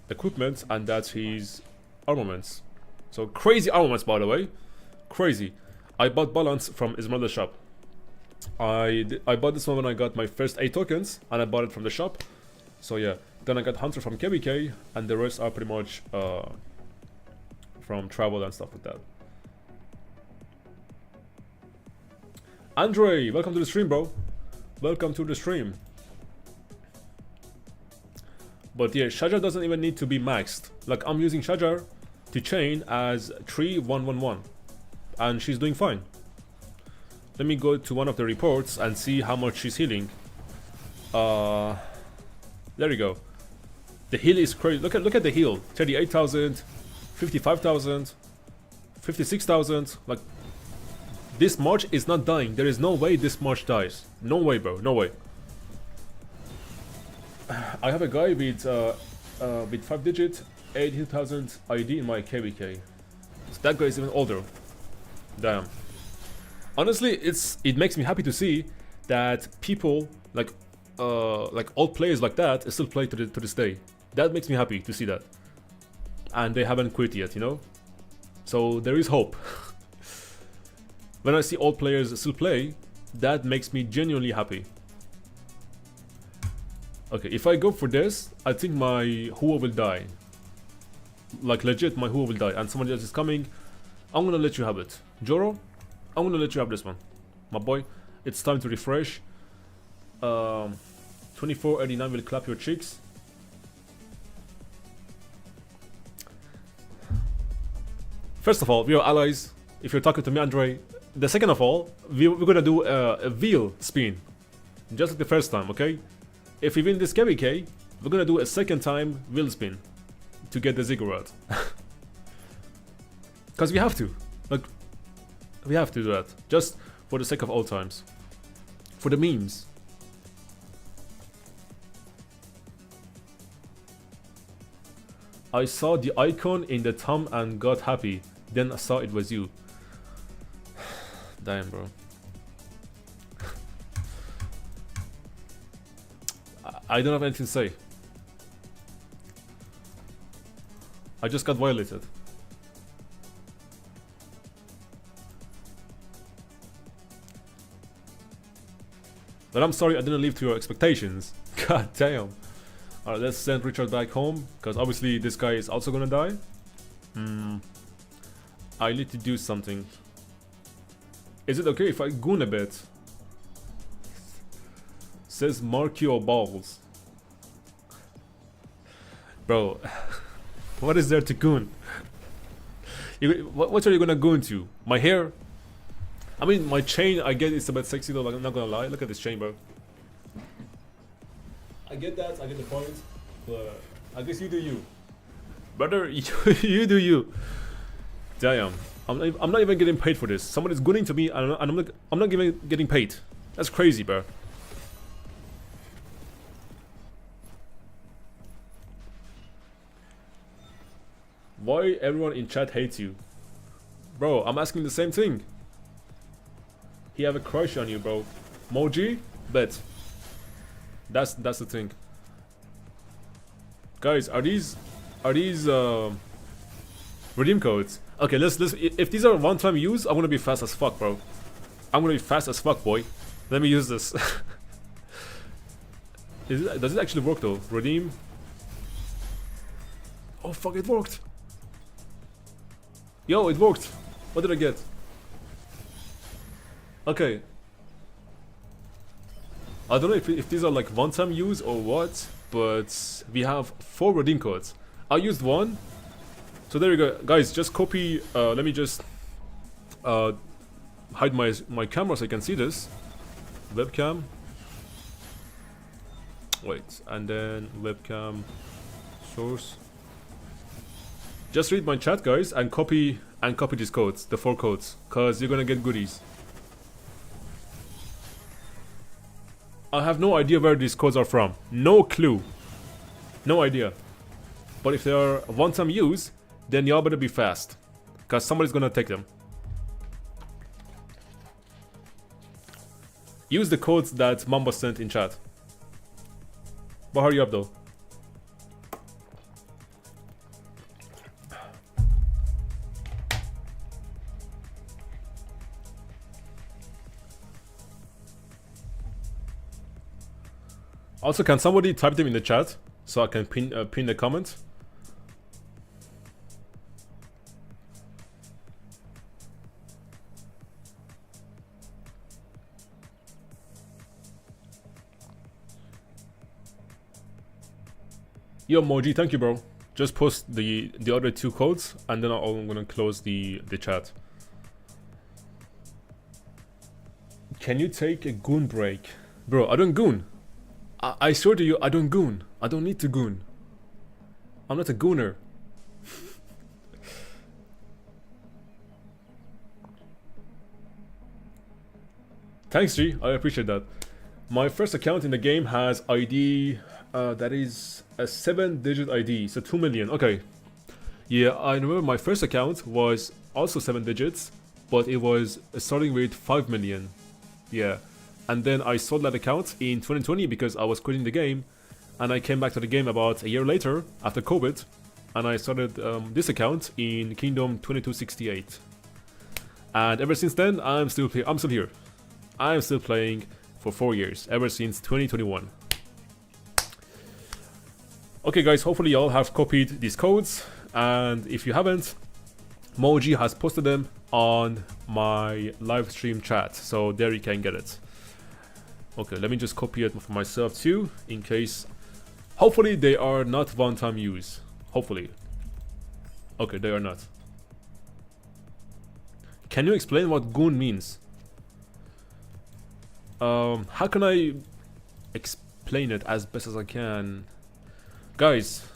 equipment, and that's his armaments. So crazy armaments, by the way. Crazy. I bought balance from Esmeralda's shop. I bought this one when I got my first 8 tokens, and I bought it from the shop. So yeah. Then I got Hunter from KBK, and the rest are pretty much from travel and stuff like that. Andre, welcome to the stream, bro. Welcome to the stream. But yeah, Shajar doesn't even need to be maxed. Like, I'm using Shajar to chain as 3111. and she's doing fine. Let me go to one of the reports and see how much she's healing. There you go. The heal is crazy. Look at the heal. 38,000, 55,000, 56,000. Like, this March is not dying. There is no way this March dies. No way, bro. No way. I have a guy with 5-digit 18,000 ID in my KVK. So that guy is even older. Damn. Honestly, it makes me happy to see that people like old players like that still play to this day. That makes me happy to see that. And they haven't quit yet, you know? So there is hope. When I see old players still play, that makes me genuinely happy. Okay, if I go for this, I think my Hua will die. Like legit, my Hua will die. And somebody else is coming. I'm gonna let you have it. Joro, I'm gonna let you have this one. My boy, it's time to refresh. 2489 will clap your cheeks. First of all, we are allies. If you're talking to me, Andre. The second of all, we're gonna do a wheel spin. Just like the first time, okay? If we win this KVK, we're gonna do a second time wheel spin to get the ziggurat. Because we have to. Like, we have to do that. Just for the sake of old times. For the memes. I saw the icon in the thumb and got happy. Then I saw it was you. Damn, bro. I don't have anything to say. I just got violated. But I'm sorry I didn't live to your expectations. God damn. Alright, let's send Richard back home, because obviously this guy is also gonna die. I need to do something. Is it okay if I goon a bit? Says 𝒟𝒶𝒹𝒹𝓎 balls. Bro, what is there to goon? What are you gonna goon to? My hair? I mean, my chain, I get it's a bit sexy though, like, I'm not gonna lie. Look at this chain, bro. I get that, I get the point, but I guess you do you. Brother, you do you. Damn, I'm not even getting paid for this. Somebody's gooning to me and I'm not even getting paid. That's crazy, bro. Why everyone in chat hates you? Bro, I'm asking the same thing. He have a crush on you, bro. Moji? Bet. That's the thing. Guys, are these redeem codes? Okay, let's if these are one-time use, I'm gonna be fast as fuck, bro. I'm gonna be fast as fuck, boy. Let me use this. Does it actually work though? Redeem. Oh fuck, it worked. Yo, it worked. What did I get? Okay. I don't know if these are like one-time use or what, but we have 4 redeem codes. I used one. So there you go. Guys, just copy, let me just hide my camera so you can see this. Webcam. Wait, and then webcam source. Just read my chat, guys, and copy these codes, the 4 codes, cause you're gonna get goodies. I have no idea where these codes are from. No clue. No idea. But if they are one-time use, then y'all better be fast, cause somebody's gonna take them. Use the codes that Mamba sent in chat. But hurry up though. Also, can somebody type them in the chat so I can pin the comment? Yo, Moji, thank you, bro. Just post the other 2 codes, and then I'm gonna close the chat. Can you take a goon break? Bro, I don't goon. I swear to you, I don't goon. I don't need to goon. I'm not a gooner. Thanks, G. I appreciate that. My first account in the game has ID, that is a 7-digit ID, so 2 million. Okay. Yeah, I remember my first account was also 7 digits, but it was starting with 5 million. Yeah. And then I sold that account in 2020 because I was quitting the game, and I came back to the game about a year later after COVID, and I started this account in Kingdom 2268. And ever since then, I'm still here. I'm still playing for 4 years, ever since 2021. Okay guys, hopefully y'all have copied these codes, and if you haven't, Moji has posted them on my live stream chat, so there you can get it. Okay, let me just copy it for myself too, in case. Hopefully they are not one-time use. Hopefully. Okay, they are not. Can you explain what goon means? How can I explain it as best as I can? Guys,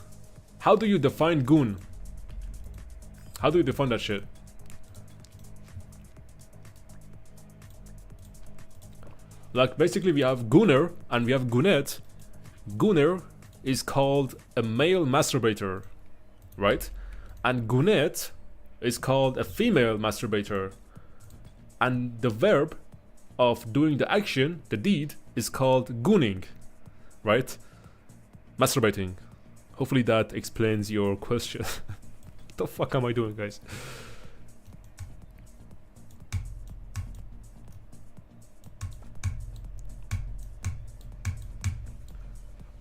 how do you define goon? How do you define that shit? Like, basically we have gooner and we have goonette. Gooner is called a male masturbator, right? And goonette is called a female masturbator. And the verb of doing the action, the deed, is called gooning, right? Masturbating. Hopefully that explains your question. What the fuck am I doing, guys?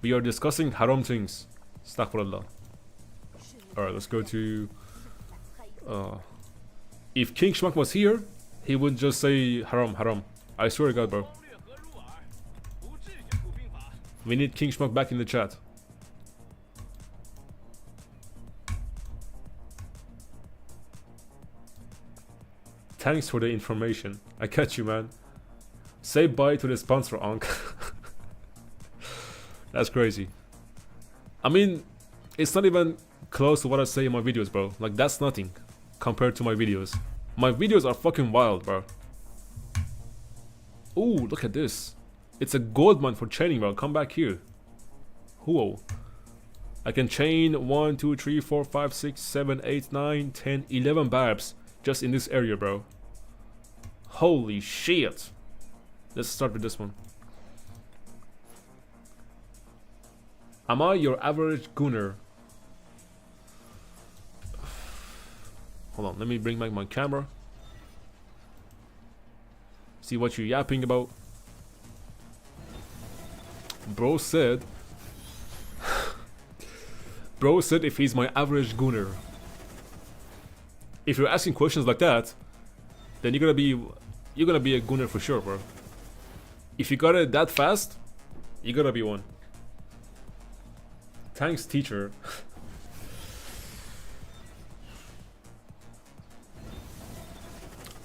We are discussing haram things. Astaghfirullah. Alright, let's go to... if King 𝒟𝒹𝒹𝓎 was here, he would just say haram, haram. I swear to God, bro. We need King 𝒟𝒹𝒹 back in the chat. Thanks for the information. I catch you, man. Say bye to the sponsor, Ankh. That's crazy. I mean, it's not even close to what I say in my videos, bro. Like, that's nothing compared to my videos. My videos are fucking wild, bro. Ooh, look at this. It's a gold mine for chaining, bro. Come back here. Whoa. I can chain 1, 2, 3, 4, 5, 6, 7, 8, 9, 10, 11 barbs just in this area, bro. Holy shit. Let's start with this one. Am I your average gooner? Hold on, let me bring back my camera. See what you're yapping about. Bro said... Bro said if he's my average gooner. If you're asking questions like that, then you're gonna be a gooner for sure, bro. If you got it that fast, you're gonna be one. Thanks, teacher.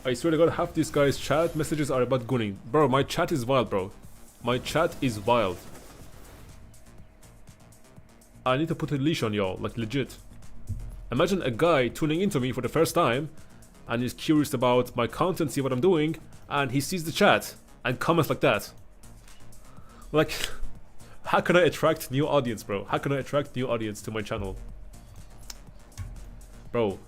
I swear to God, half these guys' chat messages are about gooning. Bro, my chat is wild, bro. My chat is wild. I need to put a leash on y'all, like legit. Imagine a guy tuning into me for the first time and is curious about my content, see what I'm doing, and he sees the chat and comments like that. Like, how can I attract new audience, bro? How can I attract new audience to my channel? Bro,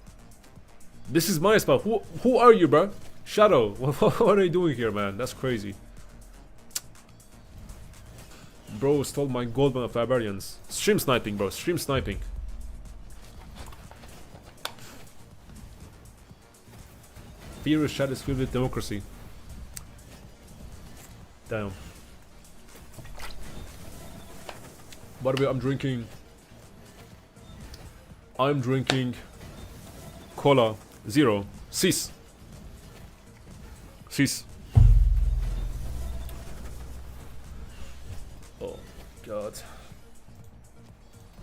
this is my spot. Who are you, bro? Shadow, what are you doing here, man? That's crazy. Bro stole my gold of barbarians. Stream sniping, bro. Stream sniping. Furious chat is filled with democracy. Damn. By the way, I'm drinking cola zero. Sis. Oh god.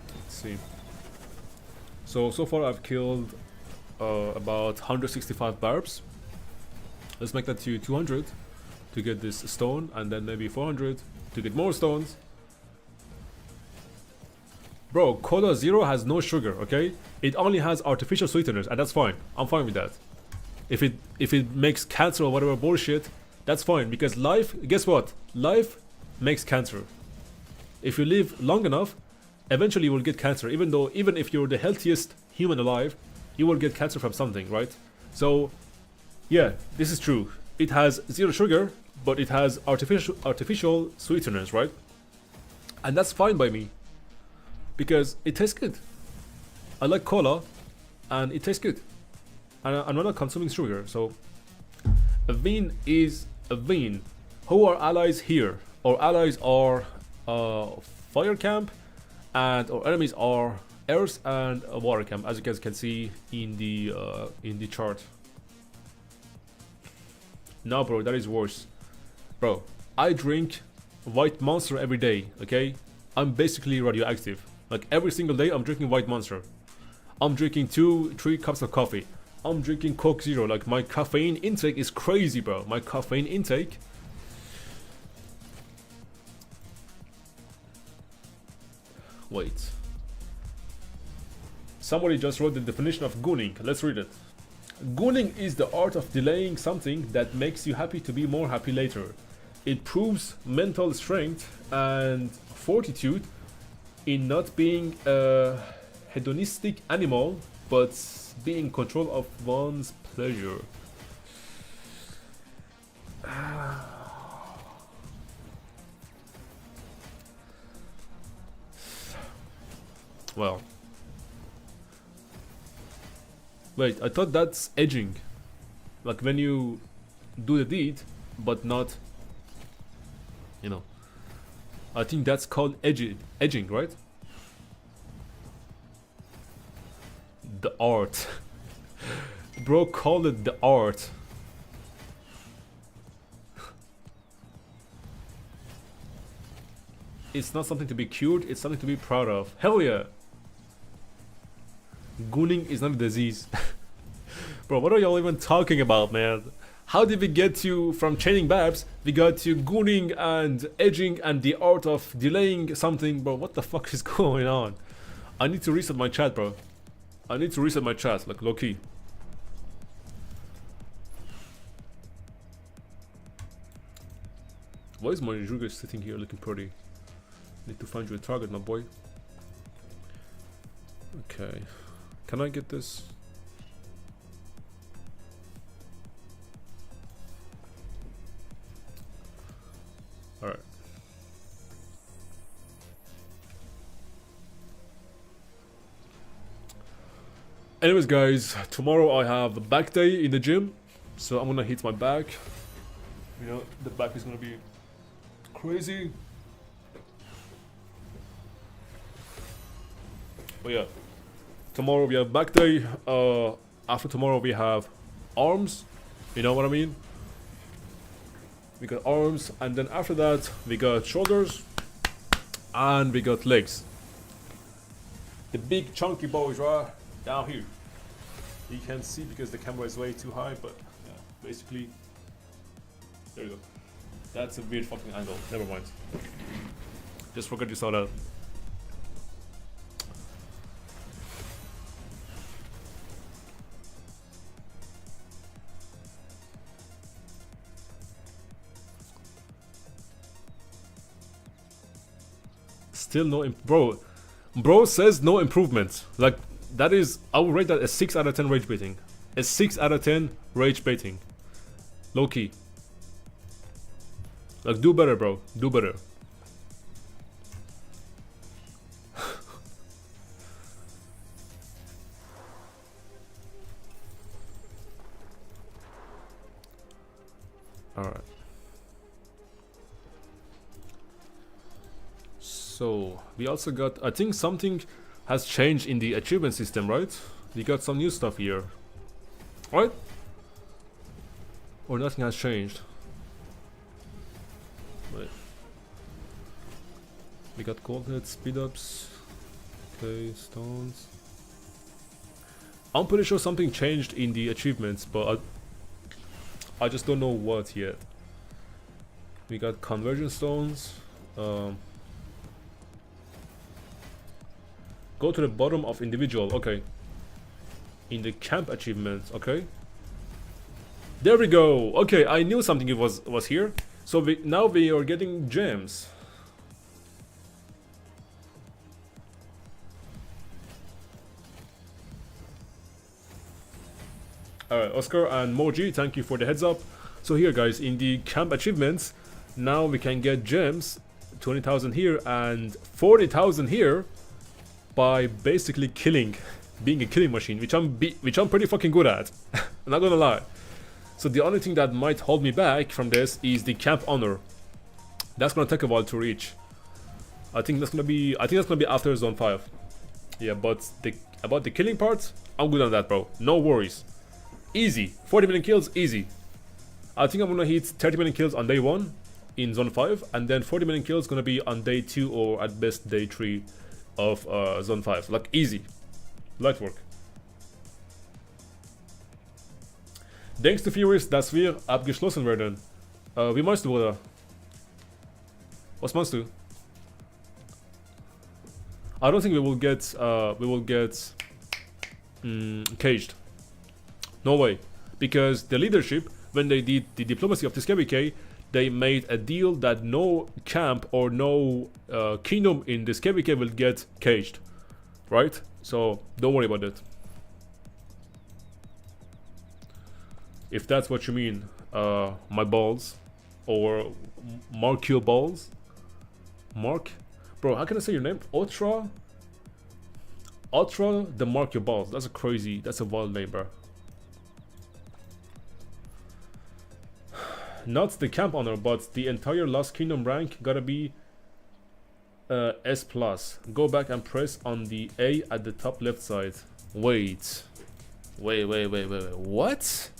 Let's see. So far I've killed about 165 barbs. Let's make that to 200. to get this stone, and then maybe 400 to get more stones. Bro, Cola Zero has no sugar, okay? It only has artificial sweeteners, and that's fine. I'm fine with that. If it makes cancer or whatever bullshit, that's fine, because life, guess what? Life makes cancer. If you live long enough, eventually you will get cancer. Even if you're the healthiest human alive, you will get cancer from something, right? So, yeah, this is true. It has zero sugar, but it has artificial sweeteners, right? And that's fine by me, because it tastes good. I like cola, and it tastes good. And I'm not consuming sugar, so a vein is a vein. Who are allies here? Our allies are fire camp, and our enemies are earth and water camp, as you guys can see in the chart. No, bro, that is worse. Bro, I drink White Monster every day, okay? I'm basically radioactive. Like, every single day I'm drinking White Monster. I'm drinking 2-3 cups of coffee. I'm drinking Coke Zero. Like, my caffeine intake is crazy, bro. My caffeine intake. Wait. Somebody just wrote the definition of gooning. Let's read it. Gooning is the art of delaying something that makes you happy to be more happy later. It proves mental strength and fortitude in not being a hedonistic animal, but being in control of one's pleasure. Well. Wait, I thought that's edging. Like when you do the deed, but not, you know. I think that's called edging, right? The art. Bro called it the art. It's not something to be cured, it's something to be proud of. Hell yeah! Gooning is not a disease. Bro, what are y'all even talking about, man? How did we get to, from chaining Babs, we got to gooning and edging and the art of delaying something? Bro, what the fuck is going on? I need to reset my chat, bro. I need to reset my chat, like low-key. Why is my Ruger sitting here looking pretty? Need to find you a target, my boy. Okay. Can I get this? Alright. Anyways, guys, tomorrow I have a back day in the gym, so I'm gonna hit my back. You know, the back is gonna be crazy. But yeah, tomorrow we have back day. After tomorrow we have arms. You know what I mean? We got arms, and then after that we got shoulders, and we got legs. The big chunky boys right down here. You can't see because the camera is way too high, but yeah, basically, there you go. That's a weird fucking angle. Never mind. Just forget you saw that. Still no bro says no improvement. Like, that is, I would rate that a 6 out of 10 rage baiting. A 6 out of 10 rage baiting. Low key. Like, do better, bro. Do better. Alright. So, we also got, I think something has changed in the achievement system, right? We got some new stuff here. Right? Or nothing has changed. Wait. We got gold hits, speed ups. Okay, stones. I'm pretty sure something changed in the achievements, but I just don't know what yet. We got conversion stones. Go to the bottom of individual. Okay. In the camp achievements. Okay. There we go. Okay, I knew something was here. So now we are getting gems. Alright, Oscar and Moji, thank you for the heads up. So here guys, in the camp achievements, now we can get gems, 20,000 here and 40,000 here by basically killing, being a killing machine, which I'm pretty fucking good at. I'm not gonna lie. So the only thing that might hold me back from this is the camp honor. That's gonna take a while to reach. I think that's gonna be after zone 5. Yeah, but about the killing part, I'm good on that, bro. No worries. Easy. 40 million kills, easy. I think I'm gonna hit 30 million kills on day 1 in zone 5, and then 40 million kills gonna be on day 2 or at best day 3 of zone 5. Like easy. Light work. Denkst du, Furious, dass wir abgeschlossen werden? Wie meinst du, Bruder? Was meinst du? I don't think we will get caged. No way. Because the leadership, when they did the diplomacy of this KVK, they made a deal that no camp or no kingdom in this KVK will get caged. Right? So don't worry about that. If that's what you mean, my balls. Or mark your balls. Mark? Bro, how can I say your name? 𝒟𝒹𝒹𝓎 the mark your balls. That's a wild name, bro. Not the camp honor, but the entire Lost Kingdom rank gotta be S+. Go back and press on the A at the top left side. Wait. What?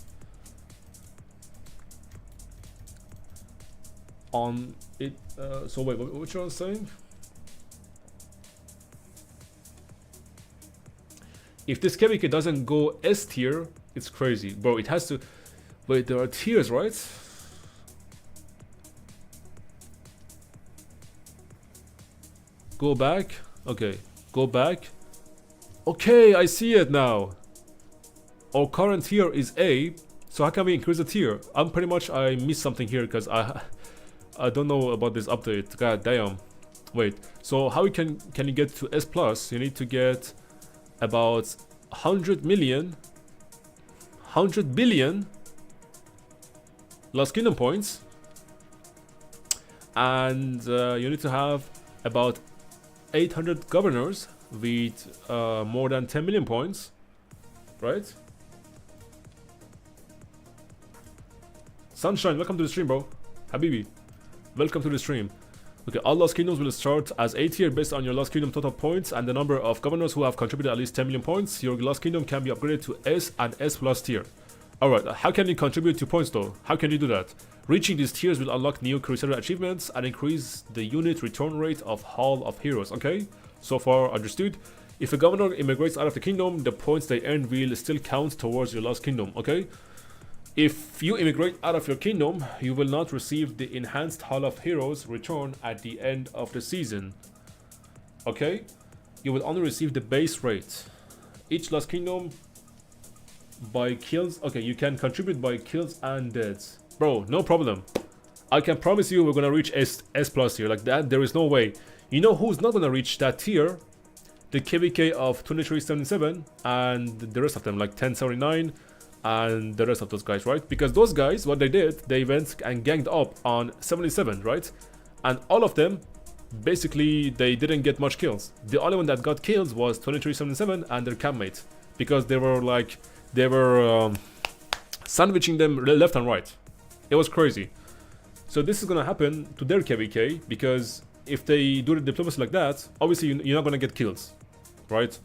On it, so wait, what you were saying? If this KVK doesn't go S tier, it's crazy. Bro, it has to... Wait, there are tiers, right? Go back. Okay, go back. Okay, I see it now. Our current tier is A, so how can we increase the tier? I missed something here because I don't know about this update. God damn. Wait, so how can you get to S+? You need to get about 100 billion Lost Kingdom points, and you need to have about 800 governors with more than 10 million points, right? Sunshine, welcome to the stream, bro. Habibi, welcome to the stream. Okay, all Lost Kingdoms will start as A tier based on your Lost Kingdom total points and the number of governors who have contributed at least 10 million points. Your Lost Kingdom can be upgraded to S and S+ tier. Alright, how can you contribute to points though? How can you do that? Reaching these tiers will unlock new Crusader achievements and increase the unit return rate of Hall of Heroes. Okay, so far understood. If a governor immigrates out of the kingdom, the points they earn will still count towards your Lost Kingdom. Okay. If you immigrate out of your kingdom, you will not receive the enhanced Hall of Heroes return at the end of the season. Okay? You will only receive the base rate. Each Lost Kingdom by kills. Okay, you can contribute by kills and deaths. Bro, no problem. I can promise you we're gonna reach S+ here. Like that, there is no way. You know who's not gonna reach that tier? The KVK of 2377 and the rest of them, like 1079. And the rest of those guys, right? Because those guys, what they did, they went and ganged up on 77, right? And all of them, basically, they didn't get much kills. The only one that got kills was 2377 and their campmate, because they were sandwiching them left and right. It was crazy. So this is gonna happen to their KVK, because if they do the diplomacy like that, obviously you're not gonna get kills, right?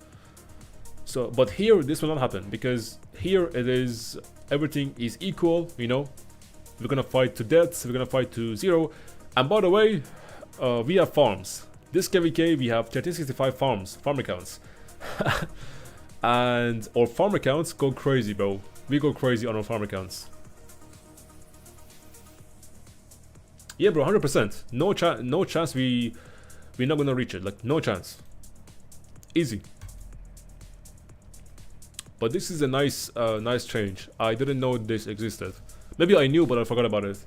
So, but here this will not happen, because here it is, everything is equal, you know. We're gonna fight to death, we're gonna fight to 0. And by the way, we have farms. This KVK we have 1365 farm accounts. And our farm accounts go crazy, bro. We go crazy on our farm accounts. Yeah, bro, 100%. No chance we're not gonna reach it. Like, no chance. Easy. But this is a nice nice change. I didn't know this existed. Maybe I knew, but I forgot about it.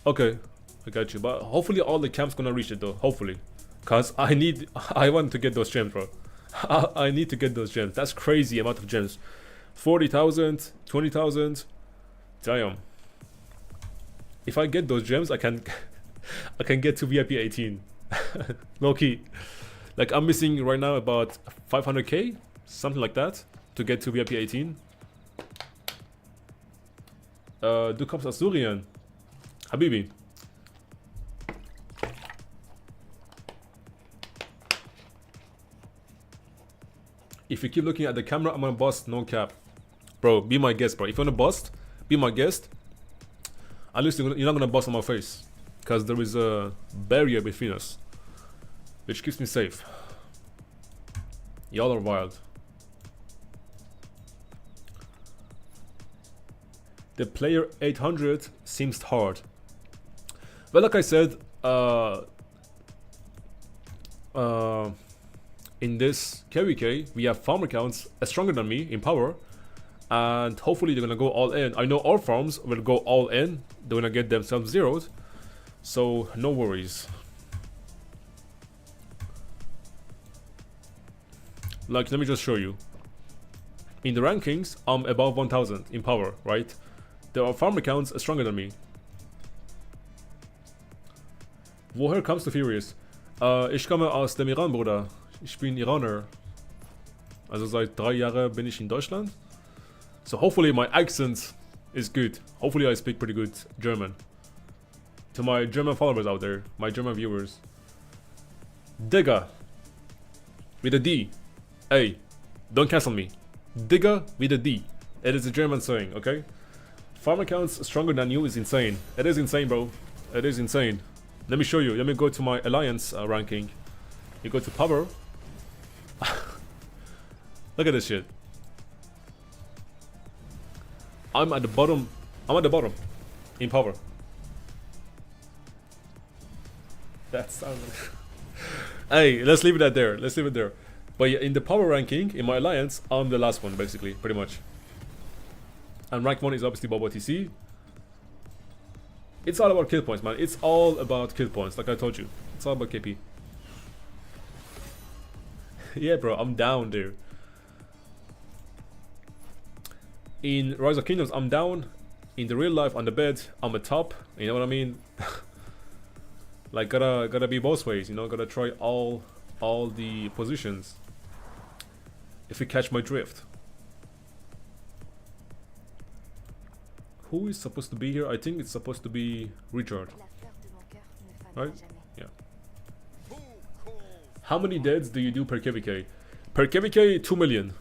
Okay, I got you. But hopefully all the camps gonna reach it though. Hopefully, cause I want to get those gems, bro. I need to get those gems. That's crazy amount of gems. 40,000, 20,000. Damn. If I get those gems, I can get to VIP 18. Low key. Like, I'm missing right now about 500k, something like that, to get to VIP 18. Du kommst aus Syrien. Habibi. If you keep looking at the camera, I'm gonna bust, no cap. Bro, be my guest, bro. If you wanna bust, be my guest. At least you're not gonna bust on my face. Because there is a barrier between us, which keeps me safe. Y'all are wild. The player 800 seems hard. Well, like I said, in this KVK, we have farm accounts stronger than me in power, and hopefully they're gonna go all in. I know all farms will go all in. They're gonna get themselves zeroed, so no worries. Like, let me just show you. In the rankings, I'm above 1000 in power, right? There are farm accounts stronger than me. Woher kommst du, Furious? Ich komme aus dem Iran, Bruder. Ich bin Iraner. Also seit 3 Jahren bin ich in Deutschland. So hopefully my accent is good. Hopefully I speak pretty good German. To my German followers out there, my German viewers. Digga. With a D. Hey, don't cancel me. Digga with a D. It is a German saying, okay? Farm accounts stronger than you is insane. It is insane, bro. It is insane. Let me show you. Let me go to my alliance ranking. You go to power. Look at this shit. I'm at the bottom. I'm at the bottom in power. That's hey, let's leave it at there. Let's leave it there. But yeah, in the power ranking, in my alliance, I'm the last one, basically, pretty much. And rank 1 is obviously Bobo TC. It's all about kill points, man. It's all about kill points, like I told you. It's all about KP. Yeah, bro, I'm down there. In Rise of Kingdoms, I'm down. In the real life, on the bed, I'm a top. You know what I mean? Like, gotta be both ways, you know? Gotta try all the positions. If you catch my drift. Who is supposed to be here? I think it's supposed to be Richard. Right? Yeah. How many deads do you do per KVK? Per KVK, 2 million.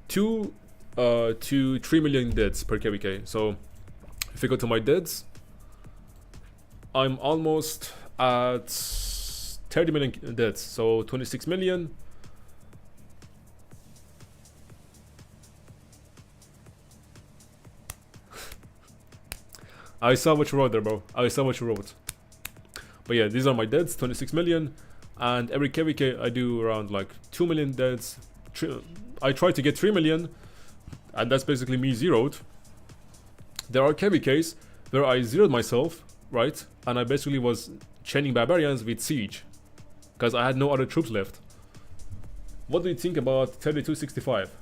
2 to 3 million deads per KVK. So, if you go to my deads, I'm almost at 30 million deads. So, 26 million. I saw what you wrote there, bro. I saw what you wrote. But yeah, these are my deads, 26 million. And every KVK I do around like 2 million deads. I try to get 3 million. And that's basically me zeroed. There are KVKs where I zeroed myself, right? And I basically was chaining barbarians with siege. Because I had no other troops left. What do you think about 3265?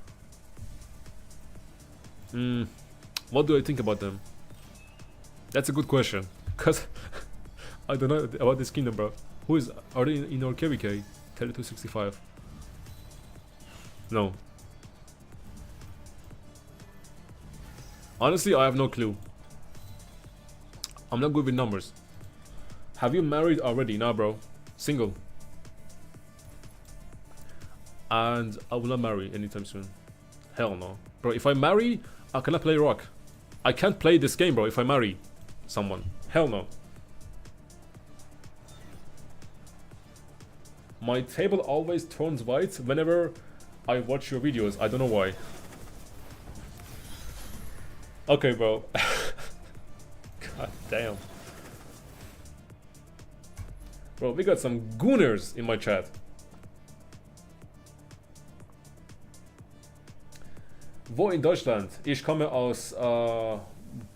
What do I think about them? That's a good question, cause I don't know about this kingdom, bro. Are they in our KVK? 3265. No. Honestly, I have no clue. I'm not good with numbers. Have you married already? Nah, bro. Single. And I will not marry anytime soon. Hell no. Bro, if I marry, I cannot play rock. I can't play this game, bro, if I marry someone. Hell no. My table always turns white whenever I watch your videos. I don't know why. Okay, bro. God damn. Bro, we got some gooners in my chat. Wo in Deutschland? Ich komme aus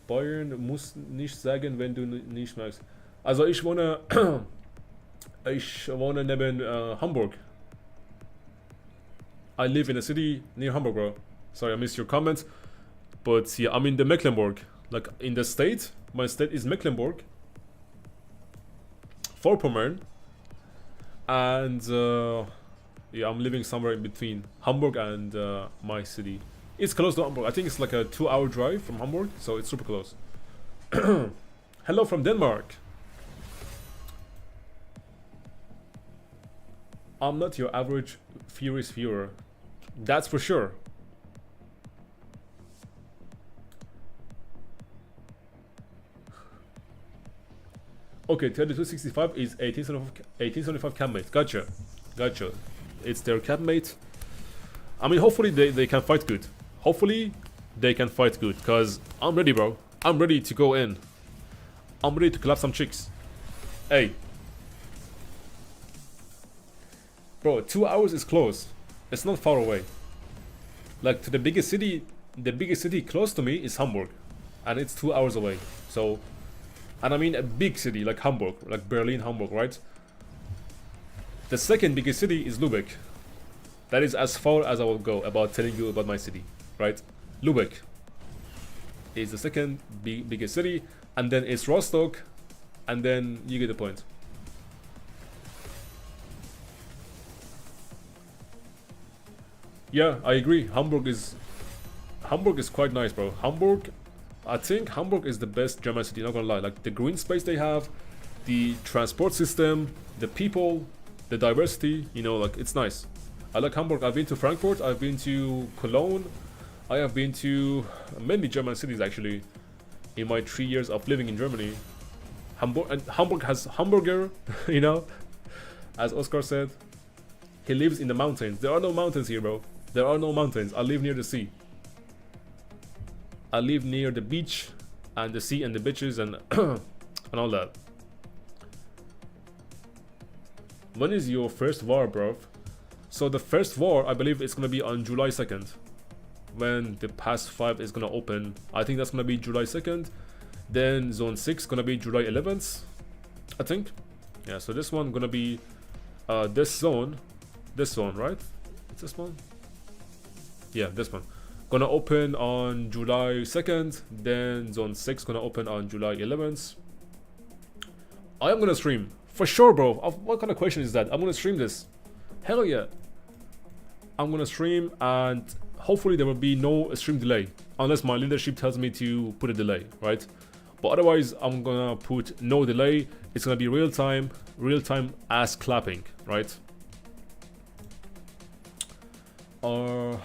Bayern, muss nicht sagen, wenn du nicht magst. Also ich wohne neben Hamburg. I live in a city near Hamburg, bro. Sorry, I missed your comment. But yeah, I'm in the Mecklenburg. Like in the state, my state is Mecklenburg. Vorpommern. And yeah, I'm living somewhere in between Hamburg and my city. It's close to Hamburg. I think it's like a 2-hour drive from Hamburg, so it's super close. Hello from Denmark. I'm not your average furious viewer. That's for sure. Okay, 3265 is 1875 campmate. Gotcha. Gotcha. It's their campmate. I mean, hopefully they can fight good. Hopefully they can fight good, because I'm ready, bro. I'm ready to go in. I'm ready to clap some chicks. Hey. Bro, 2 hours is close. It's not far away. Like, to the biggest city close to me is Hamburg. And it's 2 hours away. So, and I mean a big city like Hamburg, like Berlin, Hamburg, right? The second biggest city is Lübeck. That is as far as I will go about telling you about my city, right? Lübeck is the second biggest city, and then it's Rostock, and then you get the point. Yeah, I agree. Hamburg is quite nice, bro. I think Hamburg is the best German city, not gonna lie. Like the green space they have, the transport system, the people, the diversity, you know, like it's nice. I like Hamburg. I've been to Frankfurt, I've been to Cologne, I have been to many German cities actually in my 3 years of living in Germany. Hamburg has hamburger, you know, as Oscar said. He lives in the mountains. There are no mountains here, bro. There are no mountains. I live near the sea. I live near the beach and the sea and the bitches and and all that. When is your first war, bro? So the first war, I believe it's gonna be on July 2nd. When the Pass 5 is gonna open. I think that's gonna be July 2nd. Then Zone 6 gonna be July 11th. I think. Yeah, so this one gonna be this zone, right? It's this one? Yeah, this one. Gonna open on July 2nd, then Zone 6 gonna open on July 11th. I am gonna stream. For sure, bro. What kind of question is that? I'm gonna stream this. Hell yeah. I'm gonna stream, and hopefully there will be no stream delay. Unless my leadership tells me to put a delay, right? But otherwise, I'm gonna put no delay. It's gonna be real time ass clapping, right? Yeah.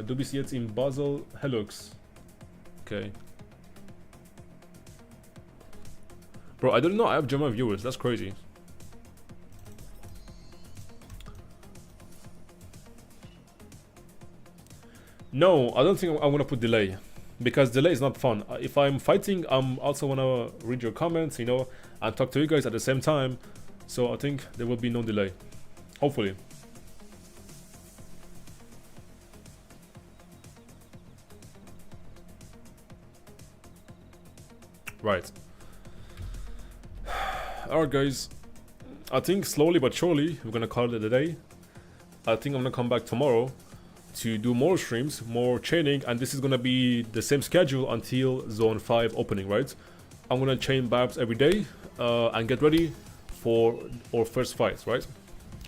Du bist jetzt in Basel, Helux. Okay. Bro, I don't know I have German viewers, that's crazy. No, I don't think I'm gonna put delay. Because delay is not fun. If I'm fighting, I'm also wanna read your comments, you know, and talk to you guys at the same time. So I think there will be no delay. Hopefully. Right. Alright guys, I think slowly but surely we're gonna call it a day. I think I'm gonna come back tomorrow to do more streams, more chaining, and this is gonna be the same schedule until Zone 5 opening, right? I'm gonna chain Barbs every day and get ready for our first fight, right?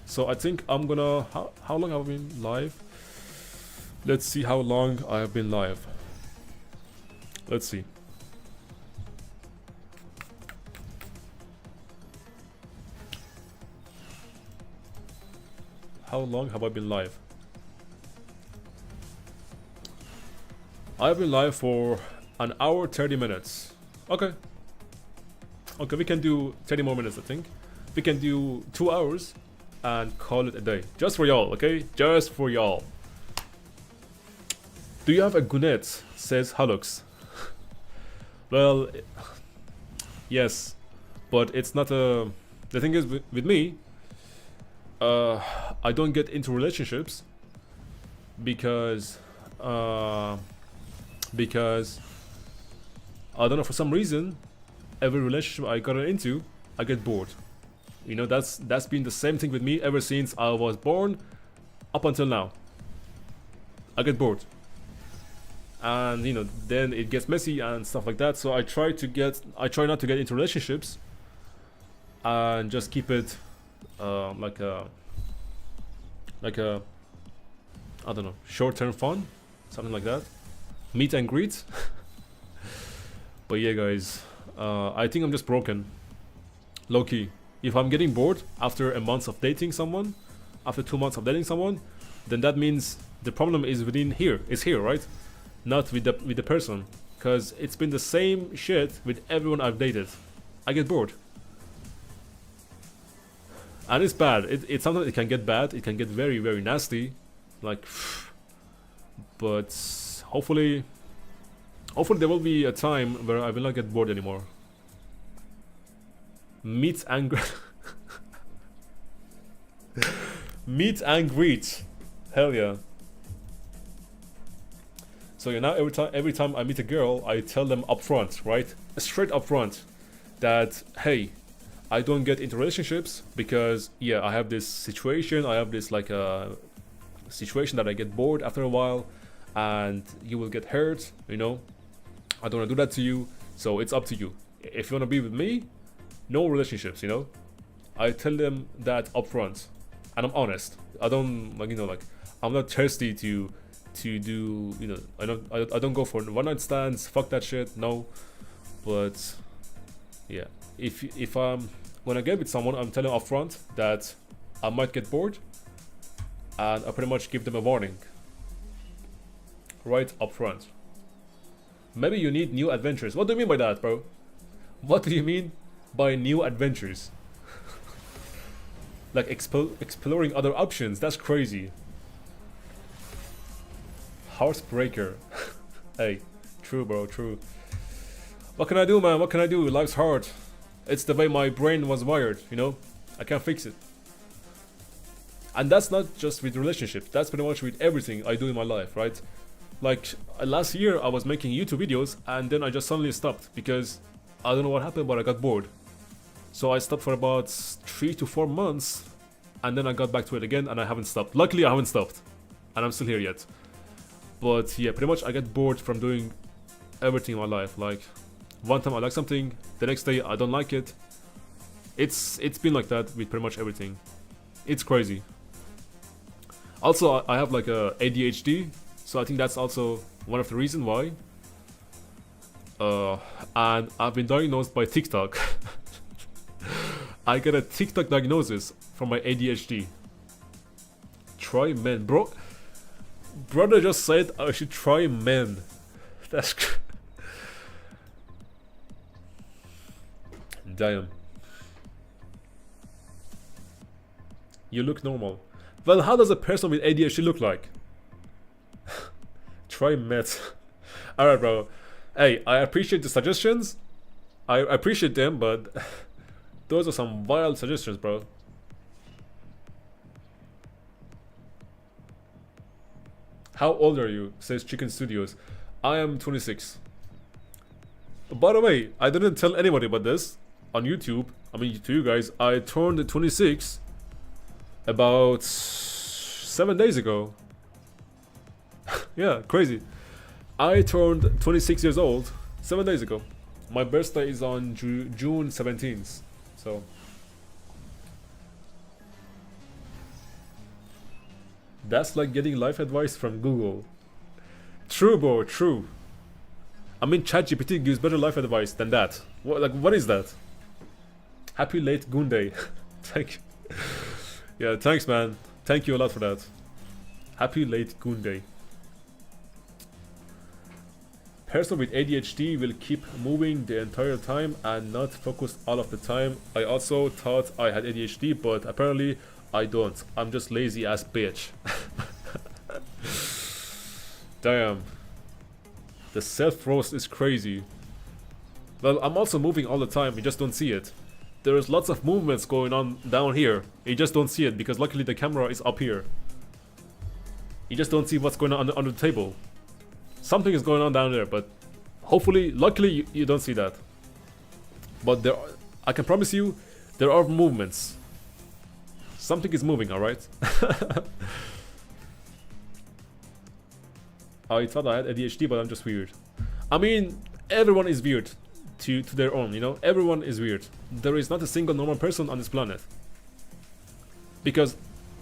So I think I'm gonna... How long have I been live? Let's see how long I have been live. Let's see. How long have I been live? I've been live for 1 hour 30 minutes. Okay. Okay, we can do 30 more minutes, I think. We can do 2 hours. and call it a day. Just for y'all, okay? Just for y'all. Do you have a Gounet? Says Halux. Well, yes, but it's not a... The thing is, with me, I don't get into relationships because I don't know, for some reason, every relationship I got into, I get bored. You know, that's been the same thing with me ever since I was born up until now. I get bored. And you know, then it gets messy and stuff like that. So I try not to get into relationships and just keep it like a I don't know, short-term fun, something like that. Meet and greet. But yeah, guys, I think I'm just broken. Low-key. If I'm getting bored after a month of dating someone, after 2 months of dating someone, then that means the problem is within here. It's here, right? Not with the person. Because it's been the same shit with everyone I've dated. I get bored. And it's bad. It sometimes it can get bad. It can get very, very nasty. Like, but hopefully there will be a time where I will not get bored anymore. Meet and meet and greet. Hell yeah. So yeah, now every time I meet a girl, I tell them up front, right? Straight up front, that hey, I don't get into relationships because yeah, I have this situation. I have this like a situation that I get bored after a while, and you will get hurt. You know, I don't want to do that to you. So it's up to you. If you want to be with me, no relationships. You know, I tell them that up front, and I'm honest. I don't like, you know, like I'm not thirsty to do, you know, I don't go for one night stands. Fuck that shit. No, but yeah, if I'm gonna get with someone, I'm telling up front that I might get bored, and I pretty much give them a warning right up front. Maybe you need new adventures. What do you mean by that, bro? What do you mean by new adventures? Like exploring other options? That's crazy. Housebreaker. Hey, true, bro, true. What can I do, man? What can I do? Life's hard. It's the way my brain was wired, you know? I can't fix it. And that's not just with relationships. That's pretty much with everything I do in my life, right? Like, last year I was making YouTube videos, and then I just suddenly stopped because I don't know what happened, but I got bored. So I stopped for about 3 to 4 months, and then I got back to it again, and I haven't stopped. Luckily, I haven't stopped, and I'm still here yet. But yeah, pretty much I get bored from doing everything in my life. Like, one time I like something, the next day I don't like it. It's been like that with pretty much everything. It's crazy. Also, I have like a ADHD, so I think that's also one of the reasons why. And I've been diagnosed by TikTok. I got a TikTok diagnosis for my ADHD. Try men, bro. Brother just said I should try men. That's damn. You look normal. Well, how does a person with ADHD look like? Try meth. Alright, bro. Hey, I appreciate the suggestions. I appreciate them, but those are some wild suggestions, bro. How old are you? Says Chicken Studios. I am 26. By the way, I didn't tell anybody about this on YouTube. I mean, to you guys, I turned 26 about 7 days ago. Yeah, crazy. I turned 26 years old 7 days ago. My birthday is on June 17th. So that's like getting life advice from Google. True, bro, true. I mean, ChatGPT gives better life advice than that. What is that? Happy late Goon Day. Thank you. Yeah, thanks, man. Thank you a lot for that. Happy late Goon Day. Person with ADHD will keep moving the entire time and not focus all of the time. I also thought I had ADHD, but apparently I don't. I'm just lazy ass bitch. Damn. The self-roast is crazy. Well, I'm also moving all the time, you just don't see it. There's lots of movements going on down here. You just don't see it because luckily the camera is up here. You just don't see what's going on under the table. Something is going on down there, but hopefully, luckily you don't see that. But there are, I can promise you, there are movements. Something is moving, alright? I thought I had ADHD, but I'm just weird. I mean, everyone is weird to their own, you know? Everyone is weird. There is not a single normal person on this planet. Because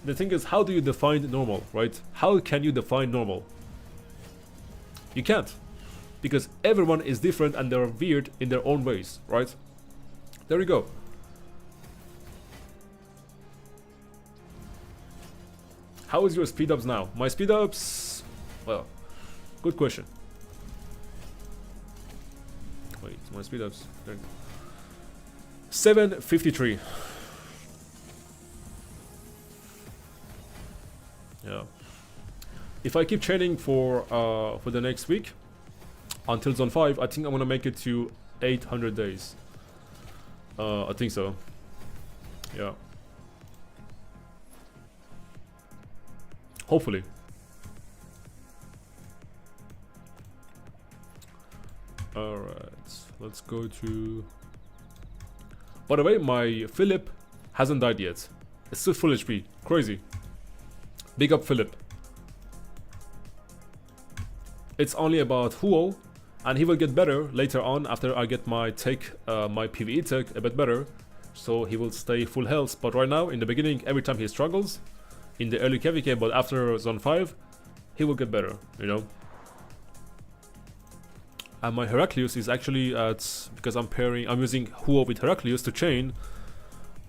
the thing is, how do you define normal, right? How can you define normal? You can't. Because everyone is different and they're weird in their own ways, right? There you go. How is your speed ups now? My speed ups, well, good question. Wait, my speed ups. There you go. 753. Yeah. If I keep training for the next week until zone 5, I think I'm gonna make it to 800 days. I think so. Yeah. Hopefully. Alright, let's go to... By the way, my Philip hasn't died yet. It's still full HP. Crazy. Big up Philip. It's only about Huo, and he will get better later on after I get my tech, my PvE tech a bit better. So he will stay full health, but right now, in the beginning, every time he struggles, in the early KVK, but after zone 5, he will get better, you know. And my Heraclius is actually at, because I'm using Huo with Heraclius to chain.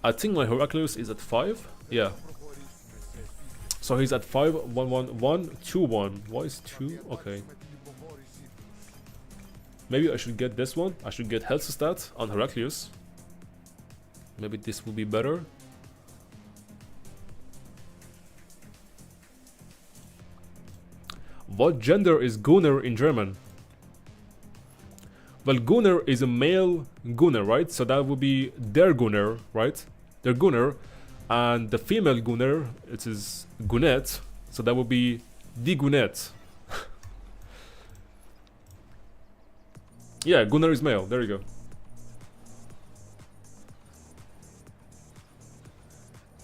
I think my Heraclius is at 5, yeah. So he's at 5, 1, 1, 1, 2, 1. Why is 2? Okay. Maybe I should get this one. I should get health stat on Heraclius. Maybe this will be better. What gender is Gunner in German? Well, Gunner is a male Gunner, right? So that would be der Gunner, right? Der Gunner. And the female Gunner, it is Gunette. So that would be die Gunette. Yeah, Gunner is male. There you go.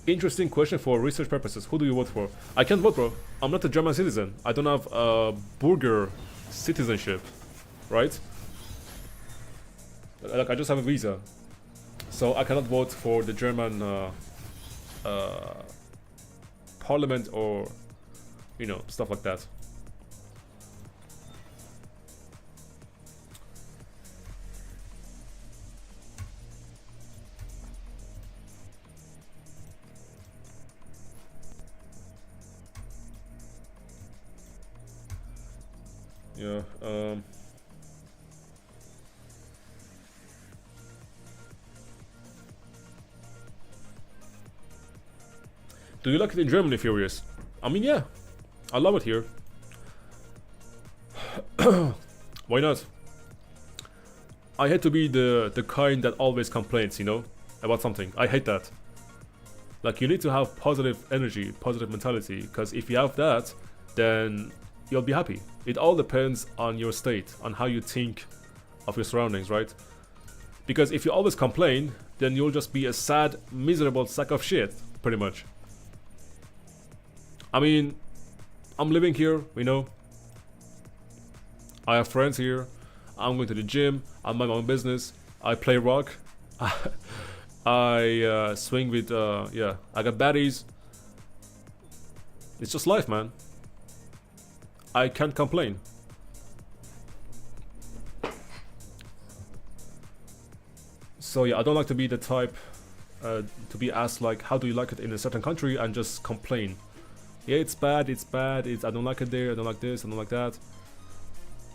Interesting question for research purposes. Who do you vote for? I can't vote, bro. I'm not a German citizen. I don't have a burger citizenship, right? Like, I just have a visa. So I cannot vote for the German parliament or, you know, stuff like that. Yeah, do you like it in Germany, Furious? I mean, yeah, I love it here. Why not? I hate to be the kind that always complains, you know, about something. I hate that. Like, you need to have positive energy, positive mentality, because if you have that, then you'll be happy. It all depends on your state, on how you think of your surroundings, right? Because if you always complain, then you'll just be a sad, miserable sack of shit, pretty much. I mean, I'm living here, you know. I have friends here. I'm going to the gym. I mind my own business. I play rock. I swing with, yeah, I got baddies. It's just life, man. I can't complain. So yeah, I don't like to be the type to be asked like, how do you like it in a certain country, and just complain. Yeah, it's bad, I don't like it there, I don't like this, I don't like that.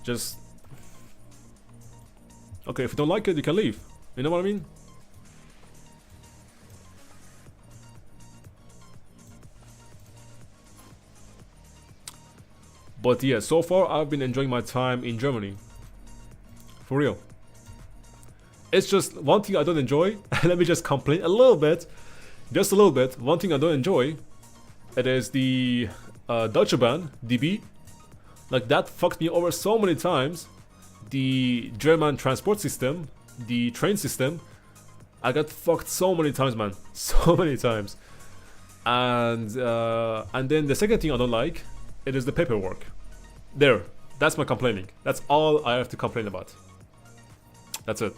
Just... Okay, if you don't like it, you can leave. You know what I mean? You know what I mean? But yeah, so far I've been enjoying my time in Germany. For real. It's just one thing I don't enjoy. Let me just complain a little bit. Just a little bit. One thing I don't enjoy. It is the Deutsche Bahn, DB. Like, that fucked me over so many times. The German transport system, the train system, I got fucked so many times, man. So many times. And then the second thing I don't like, it is the paperwork. There, that's my complaining. That's all I have to complain about. That's it.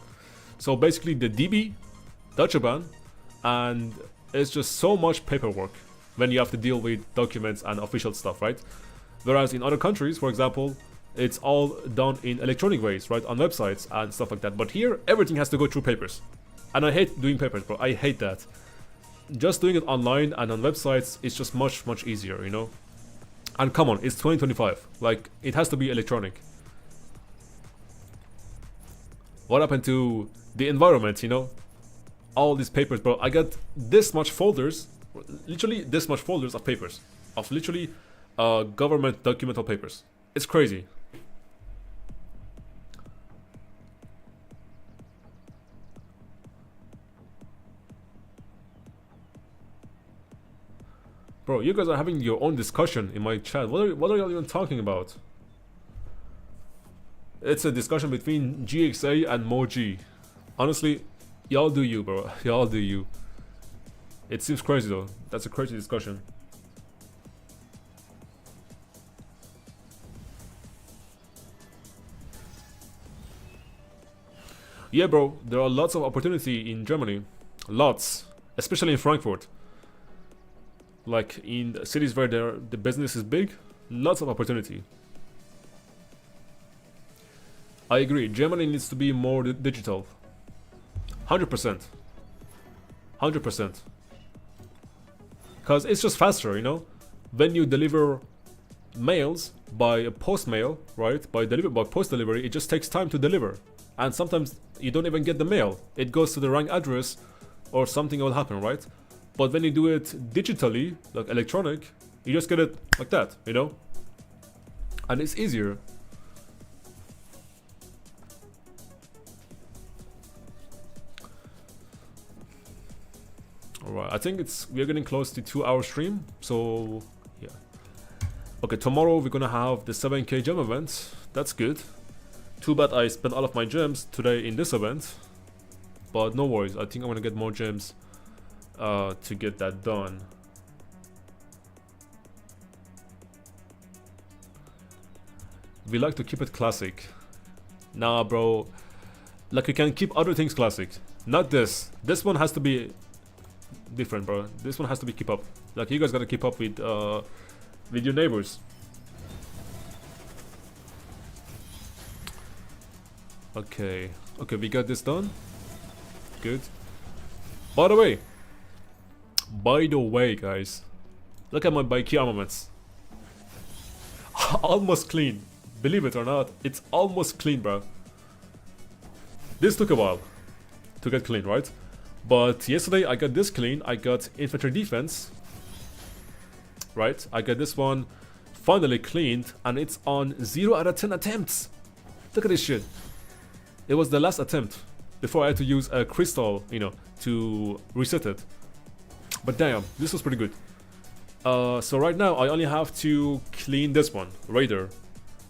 So basically the DB, Deutsche Bahn, and it's just so much paperwork when you have to deal with documents and official stuff, right? Whereas in other countries, for example, it's all done in electronic ways, right? On websites and stuff like that. But here, everything has to go through papers. And I hate doing papers, bro. I hate that. Just doing it online and on websites is just much, much easier, you know? And come on, it's 2025. Like, it has to be electronic. What happened to the environment, you know? All these papers, bro. I got this much folders, literally this much folders of papers. Of literally government documental papers. It's crazy. Bro, you guys are having your own discussion in my chat. What are y'all even talking about? It's a discussion between GXA and Moji. Honestly, y'all do you, bro. Y'all do you. It seems crazy though. That's a crazy discussion. Yeah, bro. There are lots of opportunity in Germany. Lots. Especially in Frankfurt. Like in cities where the business is big, lots of opportunity. I agree, Germany needs to be more digital. 100%. 100%. Because it's just faster, you know? When you deliver mails by post mail, right? By post delivery, it just takes time to deliver. And sometimes you don't even get the mail. It goes to the wrong address or something will happen, right? But when you do it digitally, like electronic, you just get it like that, you know? And it's easier. Alright, I think we're getting close to 2-hour stream, so yeah. Okay, tomorrow we're gonna have the 7k gem event. That's good. Too bad I spent all of my gems today in this event. But no worries, I think I'm gonna get more gems to get that done. We like to keep it classic. Nah, bro. Like, you can keep other things classic. Not this. This one has to be different, bro. This one has to be keep up. Like, you guys gotta keep up with your neighbors. Okay. Okay, we got this done. Good. By the way, guys, look at my key armaments. Almost clean. Believe it or not, it's almost clean, bro. This took a while to get clean, right? But yesterday I got this clean. I got infantry defense, right? I got this one finally cleaned, and it's on 0 out of 10 attempts. Look at this shit. It was the last attempt before I had to use a crystal, you know, to reset it. But damn, this was pretty good. So right now I only have to clean this one, Raider,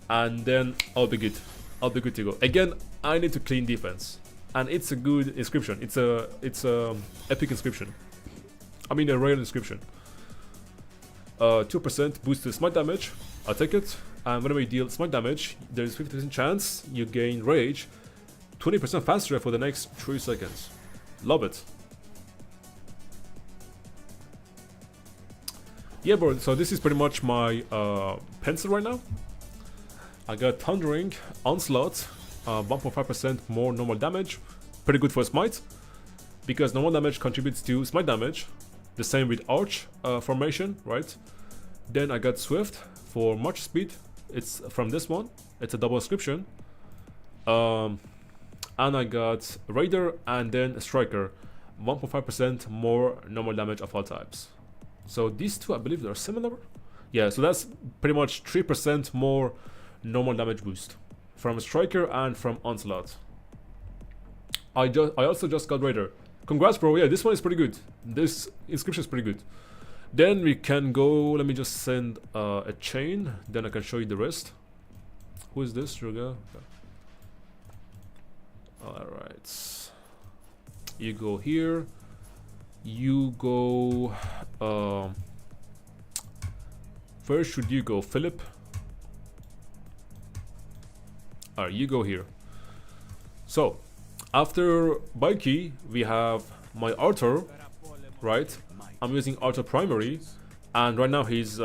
and then I'll be good. I'll be good to go. Again, I need to clean defense, and it's a good inscription. It's a epic inscription. I mean a rare inscription. 2% boost to smite damage. I'll take it. And whenever you deal smite damage, there is 50% chance you gain rage 20% faster for the next 3 seconds. Love it. Yeah, bro, so this is pretty much my pencil right now. I got Thundering, Onslaught, 1.5% more normal damage. Pretty good for Smite, because normal damage contributes to Smite damage. The same with Arch formation, right? Then I got Swift for March speed. It's from this one. It's a double inscription. And I got Raider and then Striker, 1.5% more normal damage of all types. So these two, I believe, they're similar. Yeah, so that's pretty much 3% more normal damage boost from Striker and from Onslaught. I also just got Raider. Congrats, bro. Yeah, this one is pretty good. This inscription is pretty good. Then we can go. Let me just send a chain. Then I can show you the rest. Who is this? Ruga. All right. You go here. You go. Where should you go, Philip? Alright, you go here. So, after Bikey, we have my Arthur, right? I'm using Arthur primary, and right now his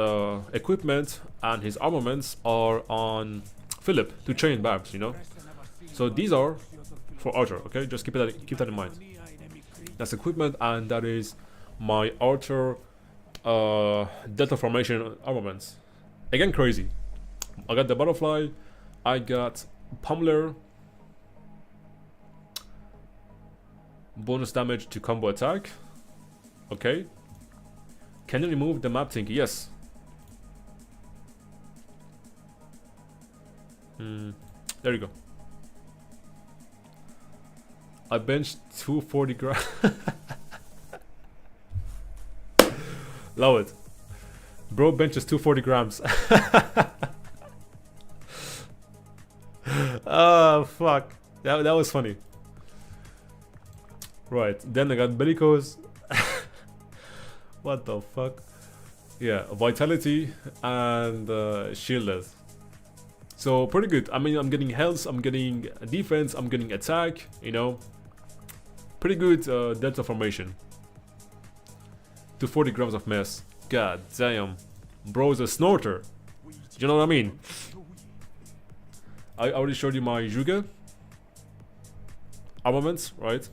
equipment and his armaments are on Philip to chain Barbs, you know? So these are for Arthur, okay? Just keep that in mind. That's equipment, and that is my Arthur Delta Formation armaments. Again, crazy. I got the Butterfly, I got Pummeler, bonus damage to combo attack. Okay. Can you remove the map thingy? Yes. There you go. I benched 240 grams. Love it. Bro benches 240 grams. Oh, fuck. That was funny. Right. Then I got Bellicose. What the fuck? Yeah, Vitality and Shielded. So, pretty good. I mean, I'm getting health, I'm getting defense, I'm getting attack, you know. Pretty good Delta Formation. 240 grams of mess. God damn. Bro's a snorter. You know what I mean? I already showed you my Juga armaments, right?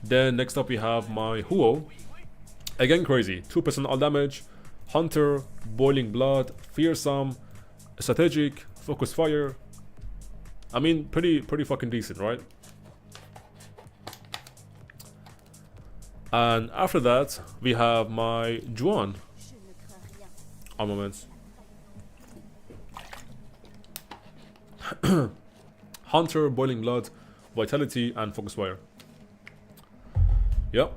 Then next up we have my Huo. Again crazy. 2% all damage. Hunter, Boiling Blood, Fearsome, Strategic, Focus Fire. I mean, pretty fucking decent, right? And after that, we have my Juan armaments. Hunter, Boiling Blood, Vitality, and Focus Fire. Yep.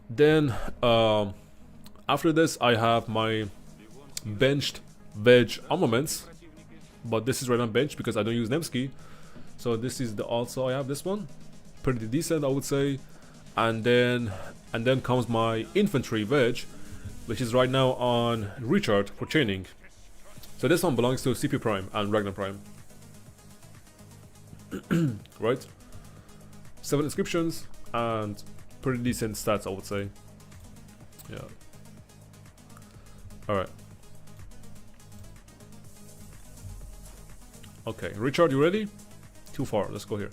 Then, after this, I have my benched veg armaments. But this is right on bench because I don't use Nemsky. So this is the also I have this one. Pretty decent, I would say. And then comes my infantry veg, which is right now on recharge for chaining. So this one belongs to CP Prime and Ragnar Prime. Right? 7 inscriptions and pretty decent stats, I would say. Yeah. Alright. Okay, Richard, you ready? Too far, let's go here.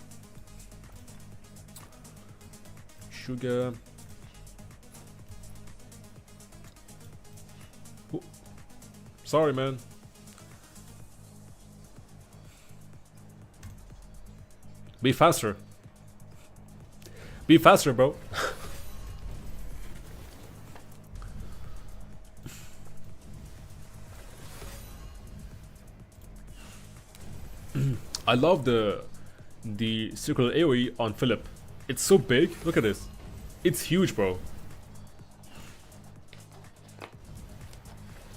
Sugar. Ooh. Sorry, man. Be faster. Be faster, bro. I love the circular AoE on Philip. It's so big. Look at this. It's huge, bro.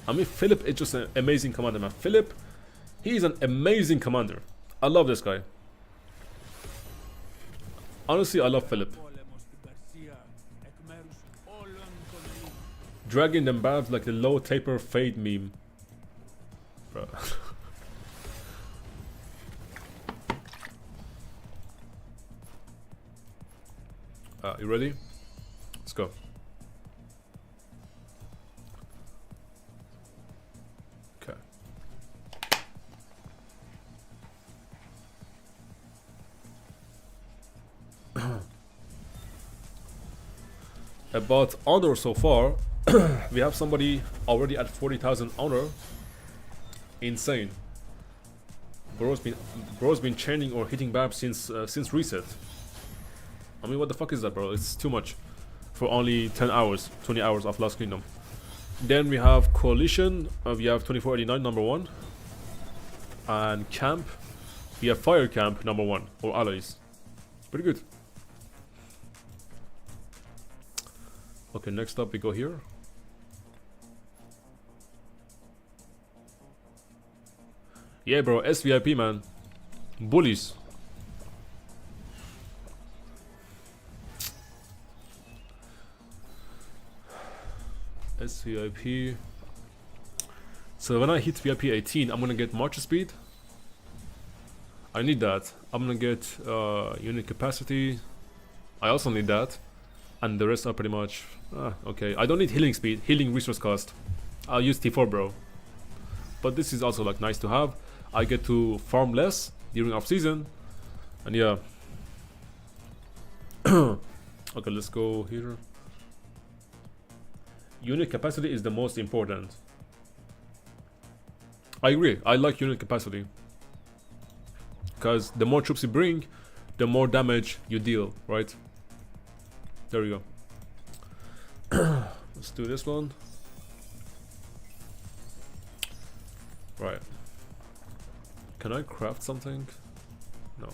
I mean, Philip is just an amazing commander, man. Philip, he's an amazing commander. I love this guy. Honestly, I love Philip. Dragging them babs like the low taper fade meme. Bro. You ready? Let's go. Okay. About honor so far, we have somebody already at 40,000 honor. Insane. Bro's been chaining or hitting Barb since reset. I mean, what the fuck is that, bro? It's too much for only 10 hours, 20 hours of Lost Kingdom. Then we have Coalition. We have 2489 number 1. And Camp. We have Fire Camp number 1. Or allies. Pretty good. Okay, next up we go here. Yeah, bro, SVIP, man. Bullies. SVIP. So when I hit VIP 18, I'm gonna get march speed. I need that. I'm gonna get unit capacity. I also need that. And the rest are pretty much... okay. I don't need healing speed. Healing resource cost. I'll use T4, bro. But this is also like nice to have. I get to farm less during off season. And yeah. Okay, let's go here. Unit capacity is the most important. I agree. I like unit capacity. Because the more troops you bring, the more damage you deal, right? There we go. Let's do this one. Right. Can I craft something? No.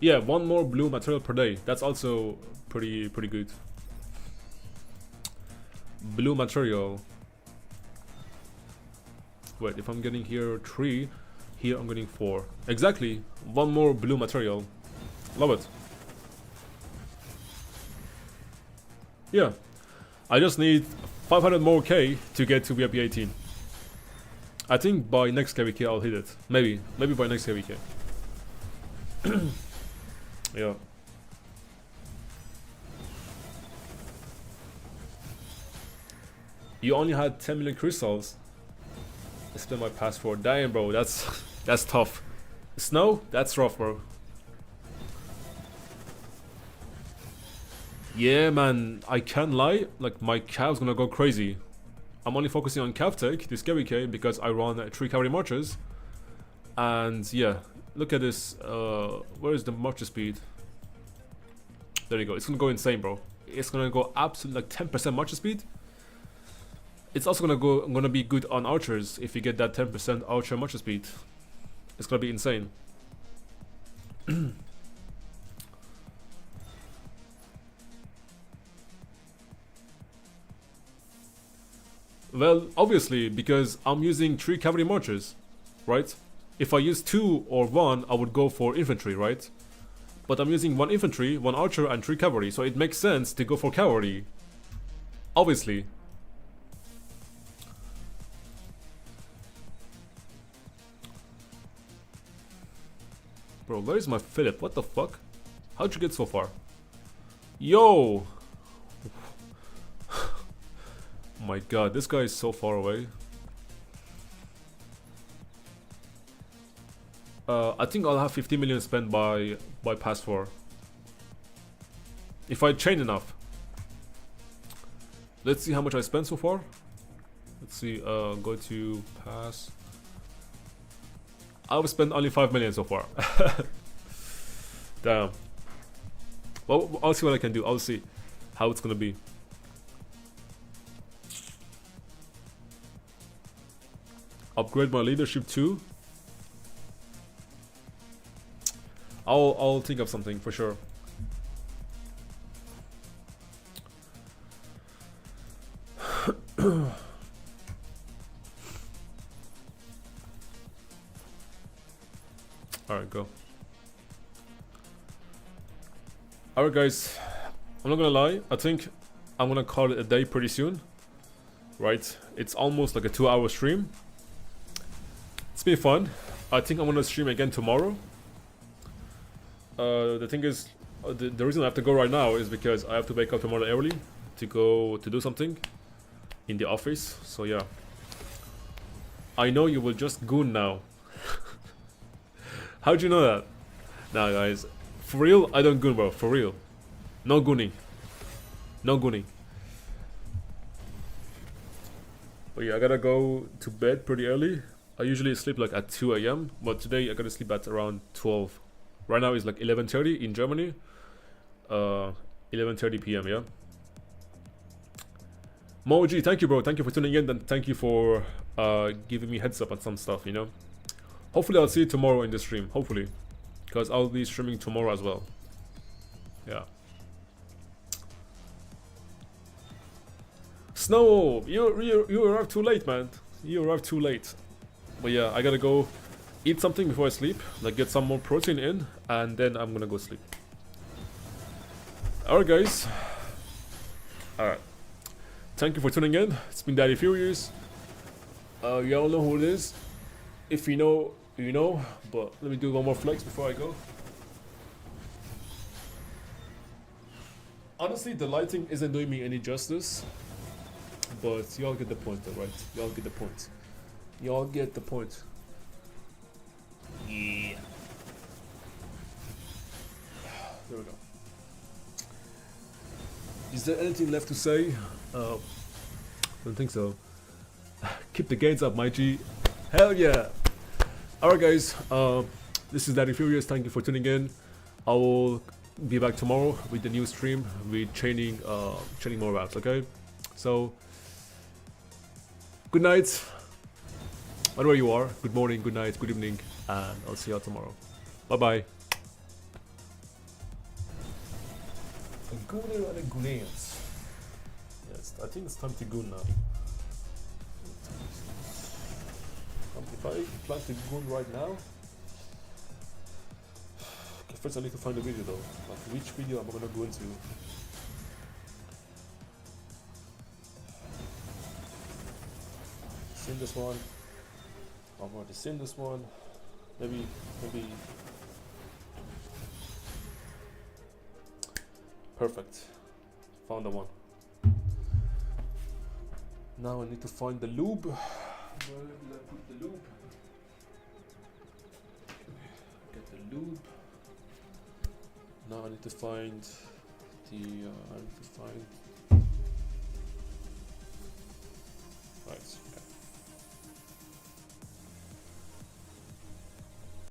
Yeah, 1 more blue material per day. That's also pretty good. Blue material. Wait, if I'm getting here 3, here I'm getting 4. Exactly, 1 more blue material. Love it. Yeah, I just need 500 more K to get to VIP 18. I think by next KVK I'll hit it. Maybe by next KVK. Yeah. You only had 10 million crystals. I spent my passport. Damn, bro, that's tough. Snow? That's rough, bro. Yeah, man, I can't lie. Like, my cav's gonna go crazy. I'm only focusing on cav tech, this KVK, because I run 3 cavalry marches. And yeah, look at this. Where is the march speed? There you go. It's gonna go insane, bro. It's gonna go absolutely like 10% march speed. It's also gonna be good on archers if you get that 10% archer march speed. It's gonna be insane. Well, obviously, because I'm using 3 cavalry marchers, right? If I use 2 or 1, I would go for infantry, right? But I'm using 1 infantry, 1 archer, and 3 cavalry, so it makes sense to go for cavalry. Obviously. Bro, where is my Philip? What the fuck? How'd you get so far? Yo! My god, this guy is so far away. I think I'll have 50 million spent by pass 4. If I train enough. Let's see how much I spent so far. Let's see, go to pass. I've spent only 5 million so far. Damn. Well, I'll see what I can do. I'll see how it's gonna be. Upgrade my leadership too. I'll think of something for sure. Alright, go. Alright guys, I'm not gonna lie, I think I'm gonna call it a day pretty soon. Right? It's almost like a 2-hour stream. It's been fun. I think I'm gonna stream again tomorrow. The thing is, the reason I have to go right now is because I have to wake up tomorrow early to go to do something in the office. So yeah, I know you will just goon now. How'd you know that? Nah, guys, for real, I don't goon, bro. For real, no gooning, no gooning. But yeah, I gotta go to bed pretty early. I usually sleep like at 2 AM, but today I gotta sleep at around 12. Right now it's like 11:30 in Germany. 11:30 p.m. Yeah. Moji, thank you, bro. Thank you for tuning in, and thank you for giving me heads up on some stuff. You know. Hopefully, I'll see you tomorrow in the stream. Hopefully, because I'll be streaming tomorrow as well. Yeah. Snow, you arrived too late, man. You arrived too late. But yeah, I gotta go eat something before I sleep, like get some more protein in, and then I'm gonna go sleep. Alright, guys. Alright. Thank you for tuning in. It's been Daddy Furious. Y'all know who it is. If you know, you know. But let me do one more flex before I go. Honestly, the lighting isn't doing me any justice. But y'all get the point, alright? Y'all get the point. Y'all get the point. Yeah. There we go. Is there anything left to say? Don't think so. Keep the gains up, my G. Hell yeah! Alright, guys. This is Daddy Furious. Thank you for tuning in. I will be back tomorrow with the new stream. We're training more routes, okay? So, good night. Wherever you are, good morning, good night, good evening, and I'll see you all tomorrow. Bye-bye. A gooner and a goonance. Yes, I think it's time to goon now. If I plan to goon right now... Okay, first I need to find the video though. Like, which video am I gonna go into? Seen this one. I've already seen this one. Maybe. Perfect. Found the one. Now I need to find the lube. Where did I put the lube? Get the lube. Now I need to find the.